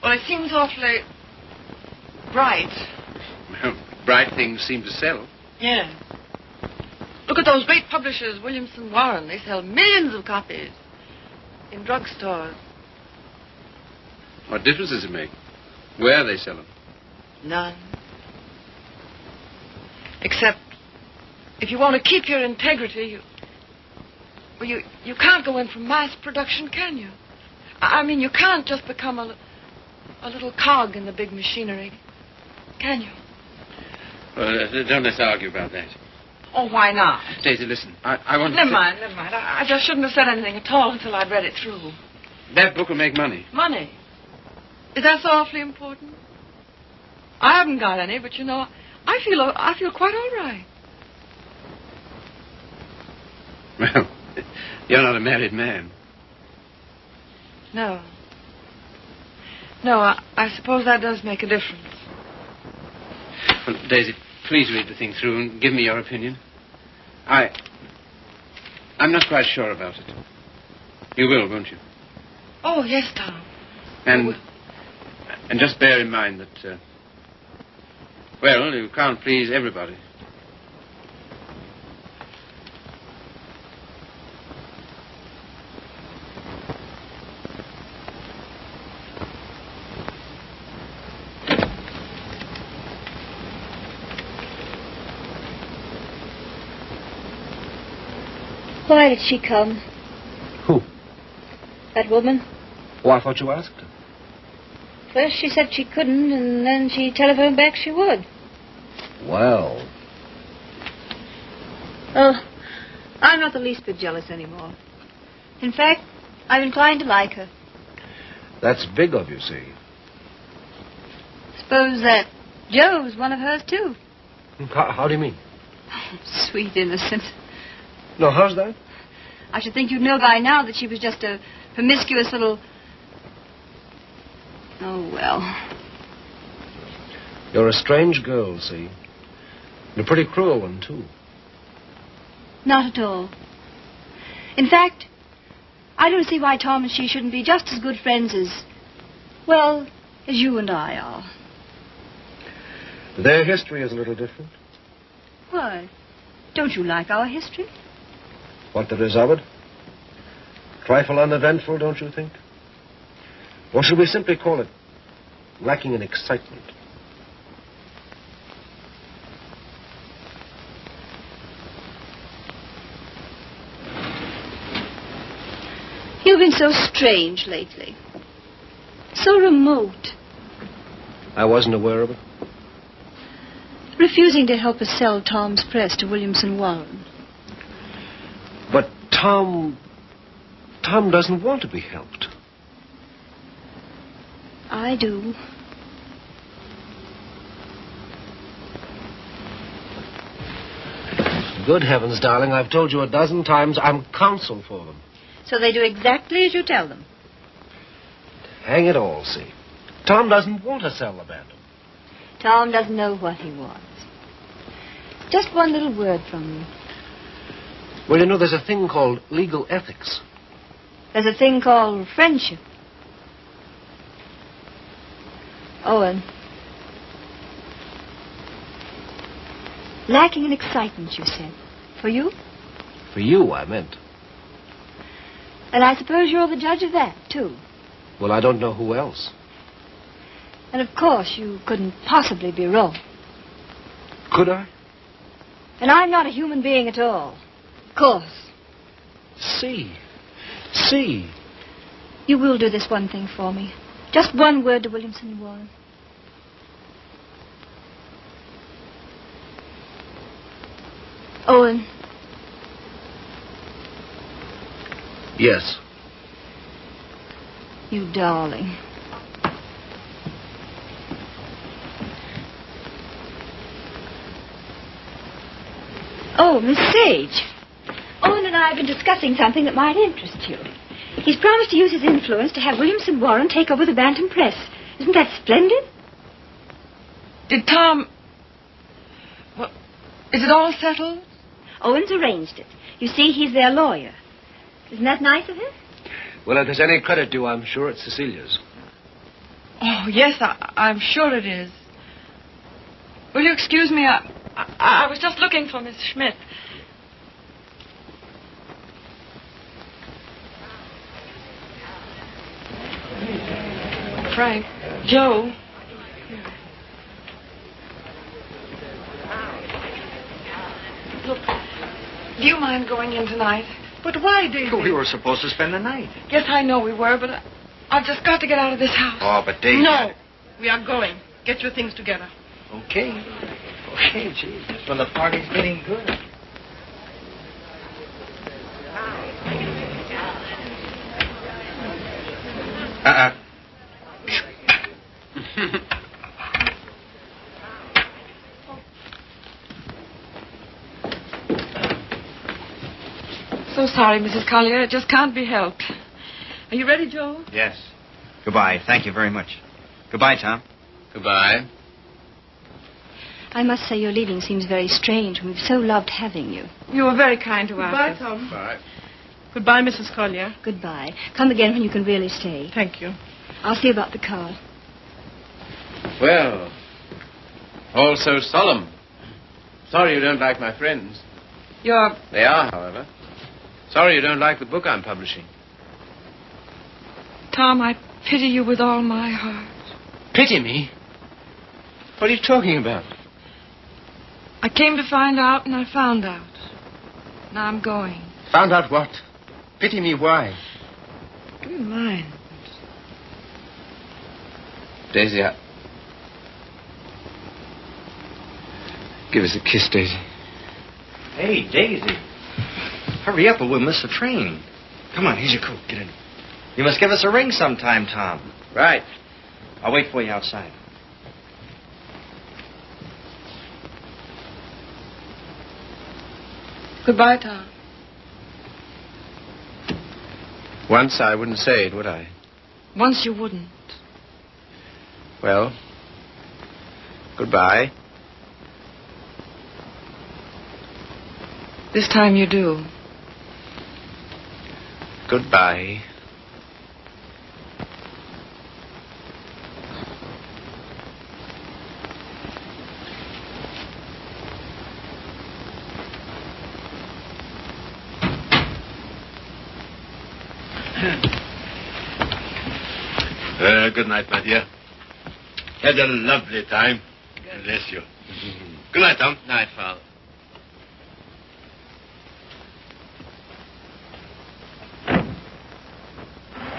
Well, it seems awfully bright. Well, bright things seem to sell. Yeah. Look at those great publishers, Williamson Warren. They sell millions of copies in drugstores. What difference does it make? Where they sell them? None. Except if you want to keep your integrity, you can't go in for mass production, can you? I mean, you can't just become a little cog in the big machinery, can you? Well, don't let's argue about that. Oh, why not? Daisy, listen. I want Never to... mind. I just shouldn't have said anything at all until I'd read it through. That book will make money. Money? Is that so awfully important? I haven't got any, but you know, I feel quite all right. Well, you're not a married man. No. No, I suppose that does make a difference. Well, Daisy, please read the thing through and give me your opinion. I'm not quite sure about it. You will, won't you? Oh, yes, Tom. And just bear in mind that, well, you can't please everybody. Why did she come? Who? That woman? Oh, I thought you asked her. First she said she couldn't, and then she telephoned back she would. Well. Oh, I'm not the least bit jealous anymore. In fact, I'm inclined to like her. That's big of you, see. Suppose that Joe's one of hers, too. How do you mean? Sweet innocent. No, how's that? I should think you'd know by now that she was just a promiscuous little... Oh, well. You're a strange girl, see? And a pretty cruel one, too. Not at all. In fact, I don't see why Tom and she shouldn't be just as good friends as, well, as you and I are. Their history is a little different. Why? Don't you like our history? What there is of it? Trifle uneventful, don't you think? Or should we simply call it lacking in excitement? You've been so strange lately. So remote. I wasn't aware of it. Refusing to help us sell Tom's press to Williamson Warren. But Tom doesn't want to be helped. I do. Good heavens, darling, I've told you a dozen times I'm counsel for them. So they do exactly as you tell them. Hang it all, see. Tom doesn't want to sell the Bantam. Tom doesn't know what he wants. Just one little word from you. Well, you know, there's a thing called legal ethics. There's a thing called friendship. Owen. Lacking in excitement, you said. For you? For you, I meant. And I suppose you're the judge of that, too. Well, I don't know who else. And of course you couldn't possibly be wrong. Could I? And I'm not a human being at all. Of course. See. You will do this one thing for me. Just one word to Williamson Warren. Owen. Yes. You darling. Oh, Miss Sage. Owen and I have been discussing something that might interest you. He's promised to use his influence to have Williamson Warren take over the Bantam Press. Isn't that splendid? Did Tom... Well, is it all settled? Owen's arranged it. You see, he's their lawyer. Isn't that nice of him? Well, if there's any credit due, I'm sure it's Cecilia's. Oh, yes, I'm sure it is. Will you excuse me? I was just looking for Miss Schmidt. Frank, Joe. Look, do you mind going in tonight? But why, Daisy? We were supposed to spend the night. Yes, I know we were, but I've just got to get out of this house. Oh, but Daisy... No, we are going. Get your things together. Okay, gee. Well, the party's getting good. So sorry, Mrs. Collier. It just can't be helped. Are you ready, Joe? Yes. Goodbye. Thank you very much. Goodbye, Tom. Goodbye. I must say your leaving seems very strange. We've so loved having you. You were very kind to Goodbye, us. Tom. Bye. Goodbye, Mrs. Collier. Goodbye. Come again when you can really stay. Thank you. I'll see about the car. Well, all so solemn. Sorry you don't like my friends. They are, however. Sorry you don't like the book I'm publishing. Tom, I pity you with all my heart. Pity me? What are you talking about? I came to find out, and I found out. Now I'm going. Found out what? Pity me why? Give me mine. Daisy, give us a kiss, Daisy. Hey, Daisy. Hurry up or we'll miss the train. Come on, here's your coat. Get in. You must give us a ring sometime, Tom. Right. I'll wait for you outside. Goodbye, Tom. Once I wouldn't say it, would I? Once you wouldn't. Well, goodbye. This time you do. Goodbye. Good night, my dear. Had a lovely time. Bless you. Good night, Tom. Night, Father.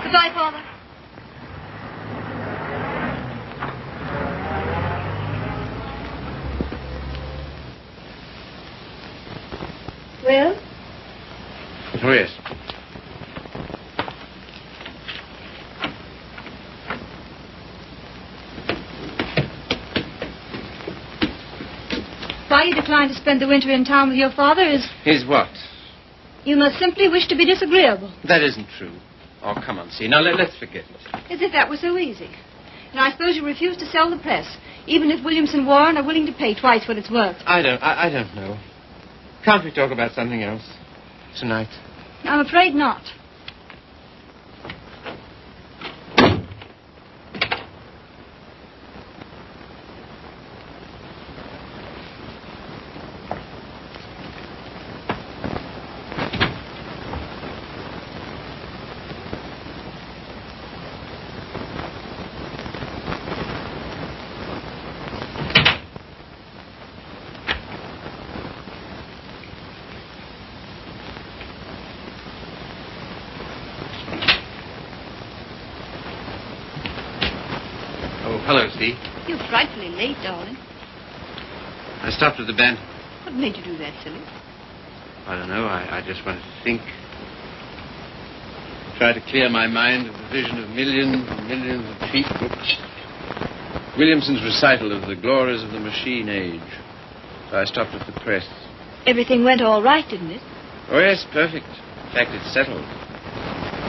Goodbye, Father. Well? Oh, yes. Why you decline to spend the winter in town with your father is... Is what? You must simply wish to be disagreeable. That isn't true. Oh, come on, see. Now, let's forget it. As if that was so easy. And I suppose you refuse to sell the press, even if Williamson Warren are willing to pay twice what it's worth. I don't know. Can't we talk about something else tonight? I'm afraid not. Hello, Steve. You're frightfully late, darling. I stopped at the band. What made you do that, silly? I don't know. I just wanted to think. Try to clear my mind of the vision of millions and millions of cheap books. Williamson's recital of the glories of the machine age. So I stopped at the press. Everything went all right, didn't it? Oh, yes, perfect. In fact, it's settled.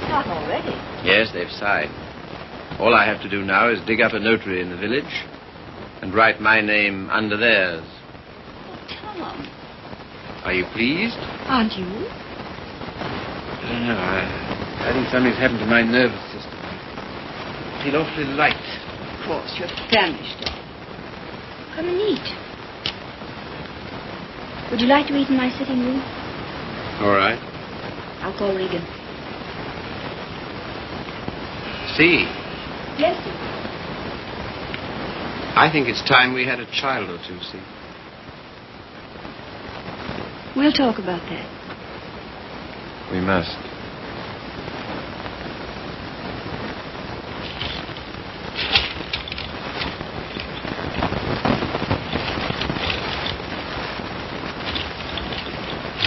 Not already. Yes, they've signed. All I have to do now is dig up a notary in the village and write my name under theirs. Oh, Tom. Are you pleased? Aren't you? I don't know. I think something's happened to my nervous system. I feel awfully light. Of course, you're famished, darling. Come and eat. Would you like to eat in my sitting room? All right. I'll call Regan. See, Yes, sir. I think it's time we had a child or two, see. We'll talk about that. We must.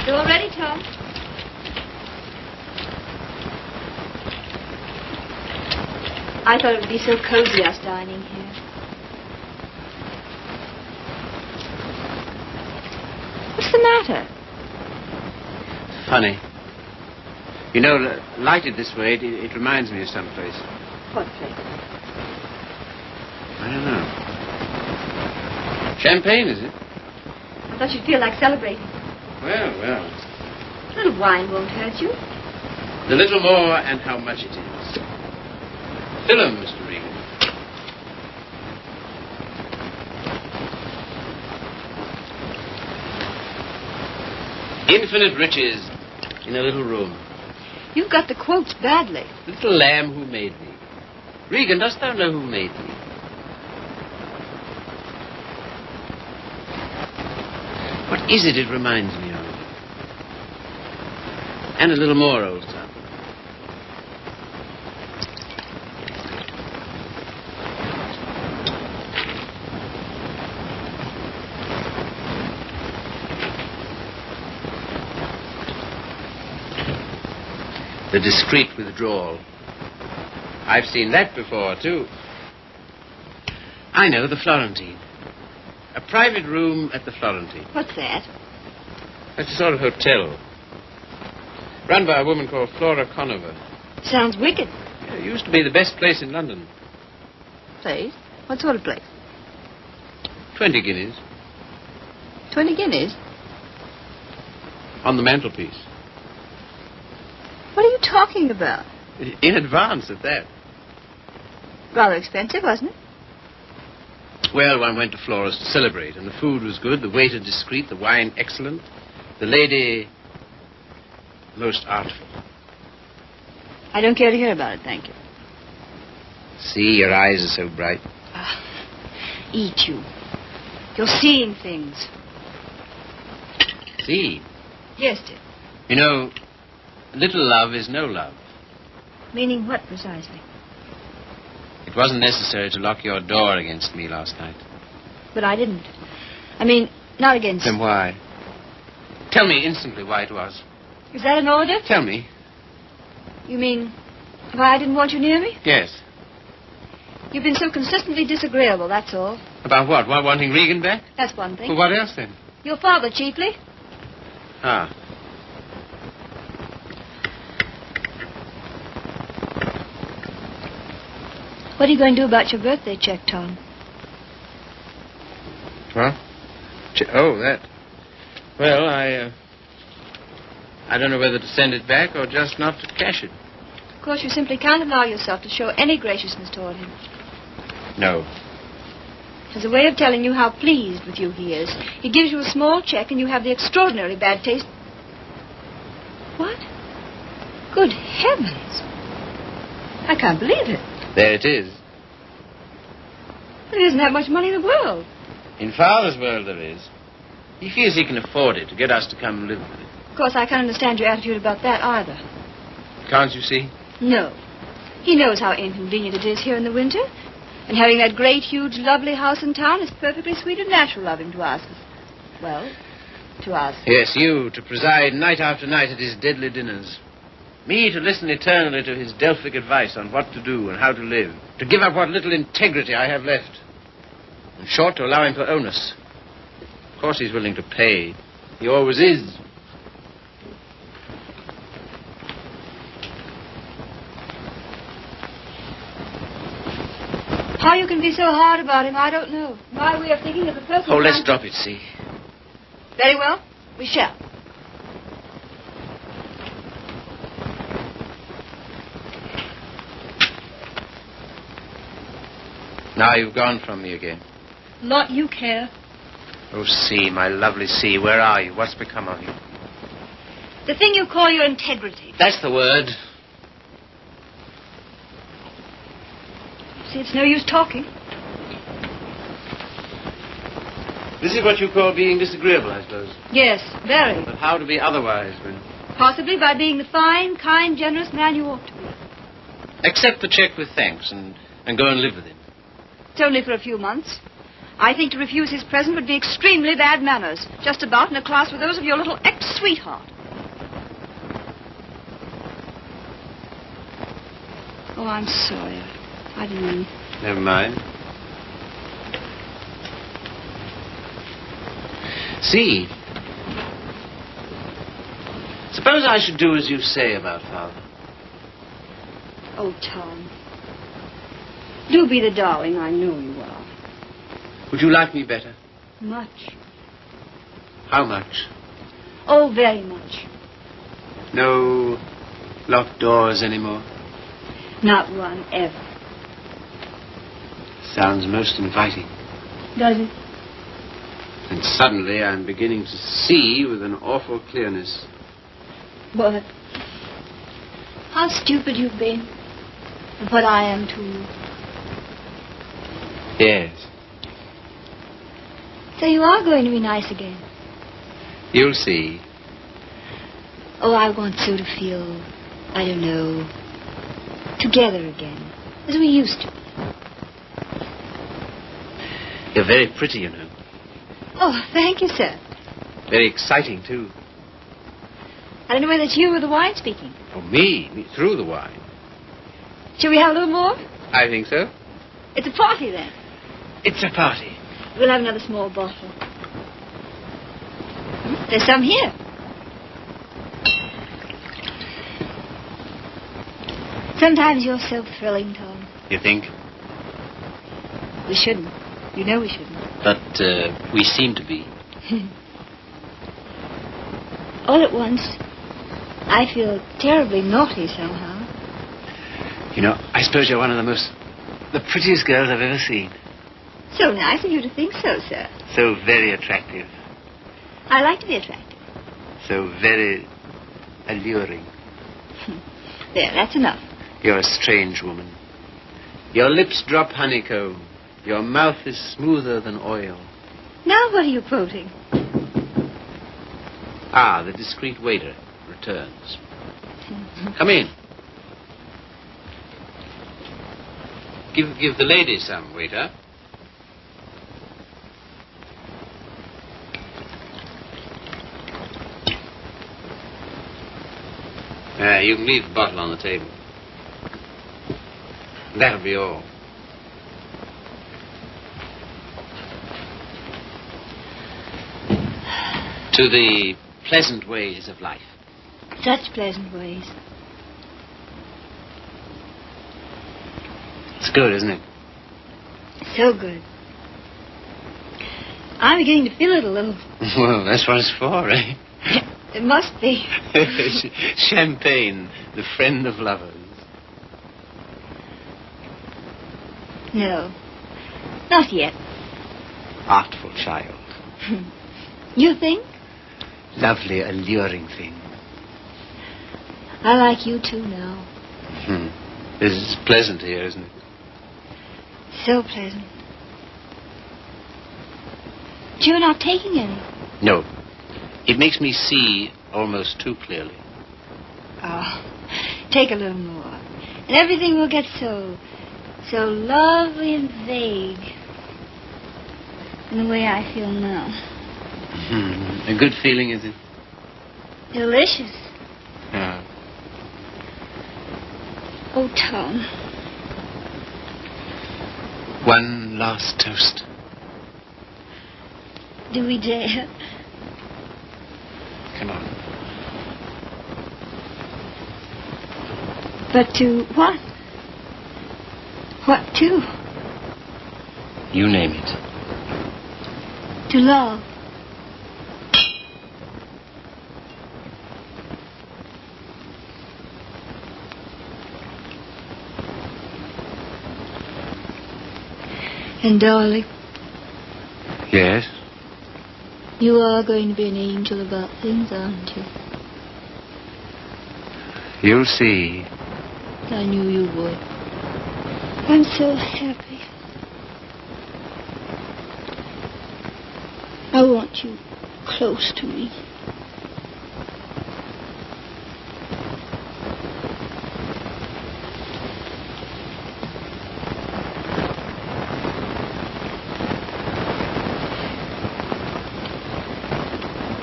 You all ready, Tom? I thought it would be so cozy us dining here. What's the matter? Funny. You know, lighted this way, it reminds me of some place. What place? I don't know. Champagne, is it? I thought you'd feel like celebrating. Well. A little wine won't hurt you. The little more and how much it is. Fill 'em, Mr. Regan. Infinite riches in a little room. You've got the quotes badly. Little lamb who made thee. Regan, dost thou know who made thee? What is it reminds me of? And a little more, old son. The discreet withdrawal. I've seen that before, too. I know, the Florentine. A private room at the Florentine. What's that? That's a sort of hotel. Run by a woman called Flora Conover. Sounds wicked. It used to be the best place in London. Place? What sort of place? 20 guineas. 20 guineas? On the mantelpiece. What are you talking about? In advance at that. Rather expensive, wasn't it? Well, one went to Flora's to celebrate, and the food was good, the waiter discreet, the wine excellent, the lady most artful. I don't care to hear about it, thank you. See, your eyes are so bright. Eat you. You're seeing things. See? Yes, dear. You know, little love is no love. Meaning what, precisely? It wasn't necessary to lock your door against me last night. But I didn't. I mean, not against... Then why? Tell me instantly why it was. Is that an order? Tell me. You mean why I didn't want you near me? Yes. You've been so consistently disagreeable, that's all. About what? Wanting Regan back? That's one thing. Well, what else then? Your father, chiefly. Ah. What are you going to do about your birthday check, Tom? What? Oh, that. Well, I don't know whether to send it back or just not to cash it. Of course, you simply can't allow yourself to show any graciousness toward him. No. As a way of telling you how pleased with you he is, he gives you a small check and you have the extraordinary bad taste... What? Good heavens. I can't believe it. There it is. There isn't that much money in the world. In Father's world there is. He feels he can afford it to get us to come and live with it. Of course, I can't understand your attitude about that either. Can't you see? No. He knows how inconvenient it is here in the winter. And having that great, huge, lovely house in town is perfectly sweet and natural of him to ask us. Well, to ask. Yes, you, to preside night after night at his deadly dinners. Me to listen eternally to his Delphic advice on what to do and how to live. To give up what little integrity I have left. In short, to allow him to own us. Of course he's willing to pay. He always is. How you can be so hard about him, I don't know. My way of thinking is a person... Oh, let's drop it, see. Very well. We shall. Now you've gone from me again. Lot you care. Oh, C, my lovely C, where are you? What's become of you? The thing you call your integrity. That's the word. See, it's no use talking. This is what you call being disagreeable, I suppose. Yes, very. But how to be otherwise when... Possibly by being the fine, kind, generous man you ought to be. Accept the check with thanks and go and live with him. It's only for a few months. I think to refuse his present would be extremely bad manners. Just about in a class with those of your little ex-sweetheart. Oh, I'm sorry. I didn't mean... Never mind. See, suppose I should do as you say about Father. Oh, Tom. Do be the darling I know you are. Would you like me better? Much. How much? Oh, very much. No locked doors anymore? Not one, ever. Sounds most inviting. Does it? And suddenly I'm beginning to see with an awful clearness. What? How stupid you've been. And what I am, too. Yes. So you are going to be nice again. You'll see. Oh, I want so to feel, I don't know, together again, as we used to. You're very pretty, you know. Oh, thank you, sir. Very exciting, too. I don't know whether it's you or the wine speaking. Oh, me through the wine. Shall we have a little more? I think so. It's a party, then. It's a party. We'll have another small bottle. There's some here. Sometimes you're so thrilling, Tom. You think? We shouldn't. You know we shouldn't. But we seem to be. All at once, I feel terribly naughty somehow. You know, I suppose you're one of the prettiest girls I've ever seen. So nice of you to think so, sir. So very attractive. I like to be attractive. So very alluring. There, that's enough. You're a strange woman. Your lips drop honeycomb. Your mouth is smoother than oil. Now what are you quoting? Ah, the discreet waiter returns. Come in. Give the lady some, waiter. You can leave the bottle on the table. That'll be all. To the pleasant ways of life. Such pleasant ways. It's good, isn't it? So good. I'm beginning to feel it a little. Well, that's what it's for, eh? It must be. Champagne, the friend of lovers. No, not yet. Artful child. You think? Lovely, alluring thing. I like you too now. It's pleasant here, isn't it? So pleasant. But you're not taking any. No. It makes me see almost too clearly. Oh, take a little more. And everything will get so lovely and vague. In the way I feel now. A good feeling, is it? Delicious. Yeah. Oh, Tom. One last toast. Do we dare? Come on. But to what? What to? You name it. To love. And darling. Yes? You are going to be an angel about things, aren't you? You'll see. I knew you would. I'm so happy. I want you close to me.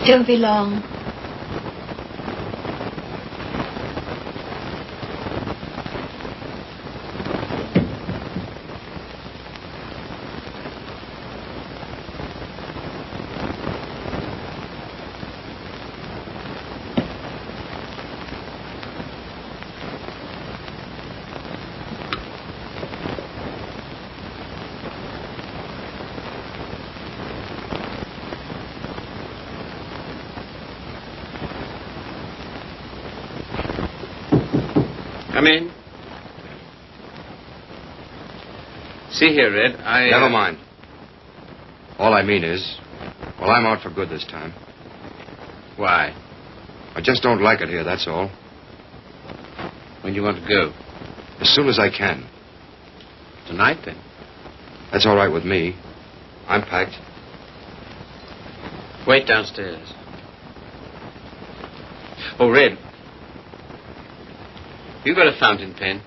Don't be long. Come in. See here, Red, Never mind. All I mean is, well, I'm out for good this time. Why? I just don't like it here, that's all. When do you want to go? As soon as I can. Tonight, then? That's all right with me. I'm packed. Wait downstairs. Oh, Red. You got a fountain pen?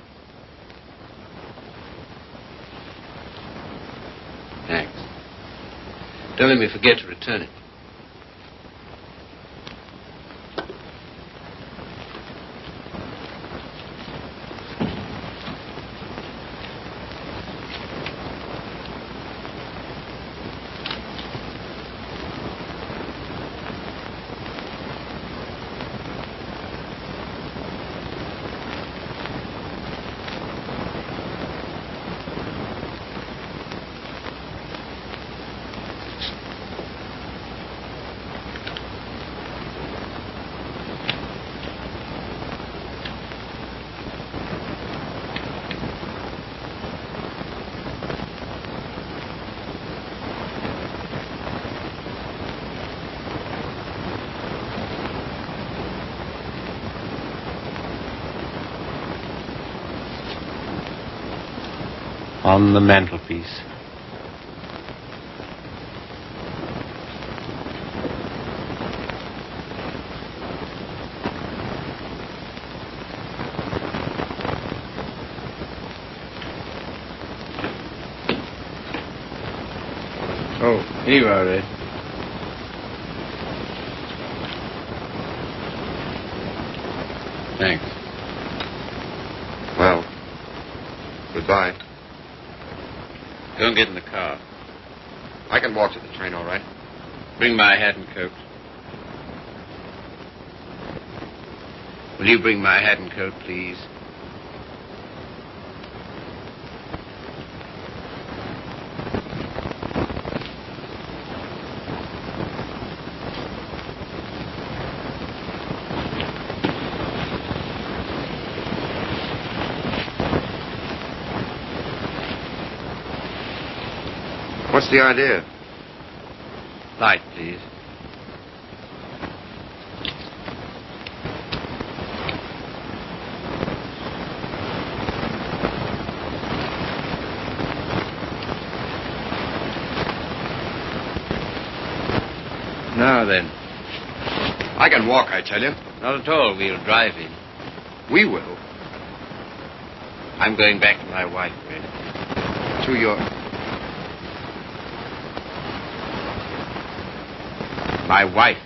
Thanks. Don't let me forget to return it. on the mantelpiece. Oh, here you are, Red. Thanks. Well, goodbye. Don't get in the car. I can walk to the train, all right? Bring my hat and coat. Will you bring my hat and coat, please? What's the idea? Light, please. Now then. I can walk, I tell you. Not at all. We'll drive in. We will. I'm going back to my wife, Red. To your... My wife.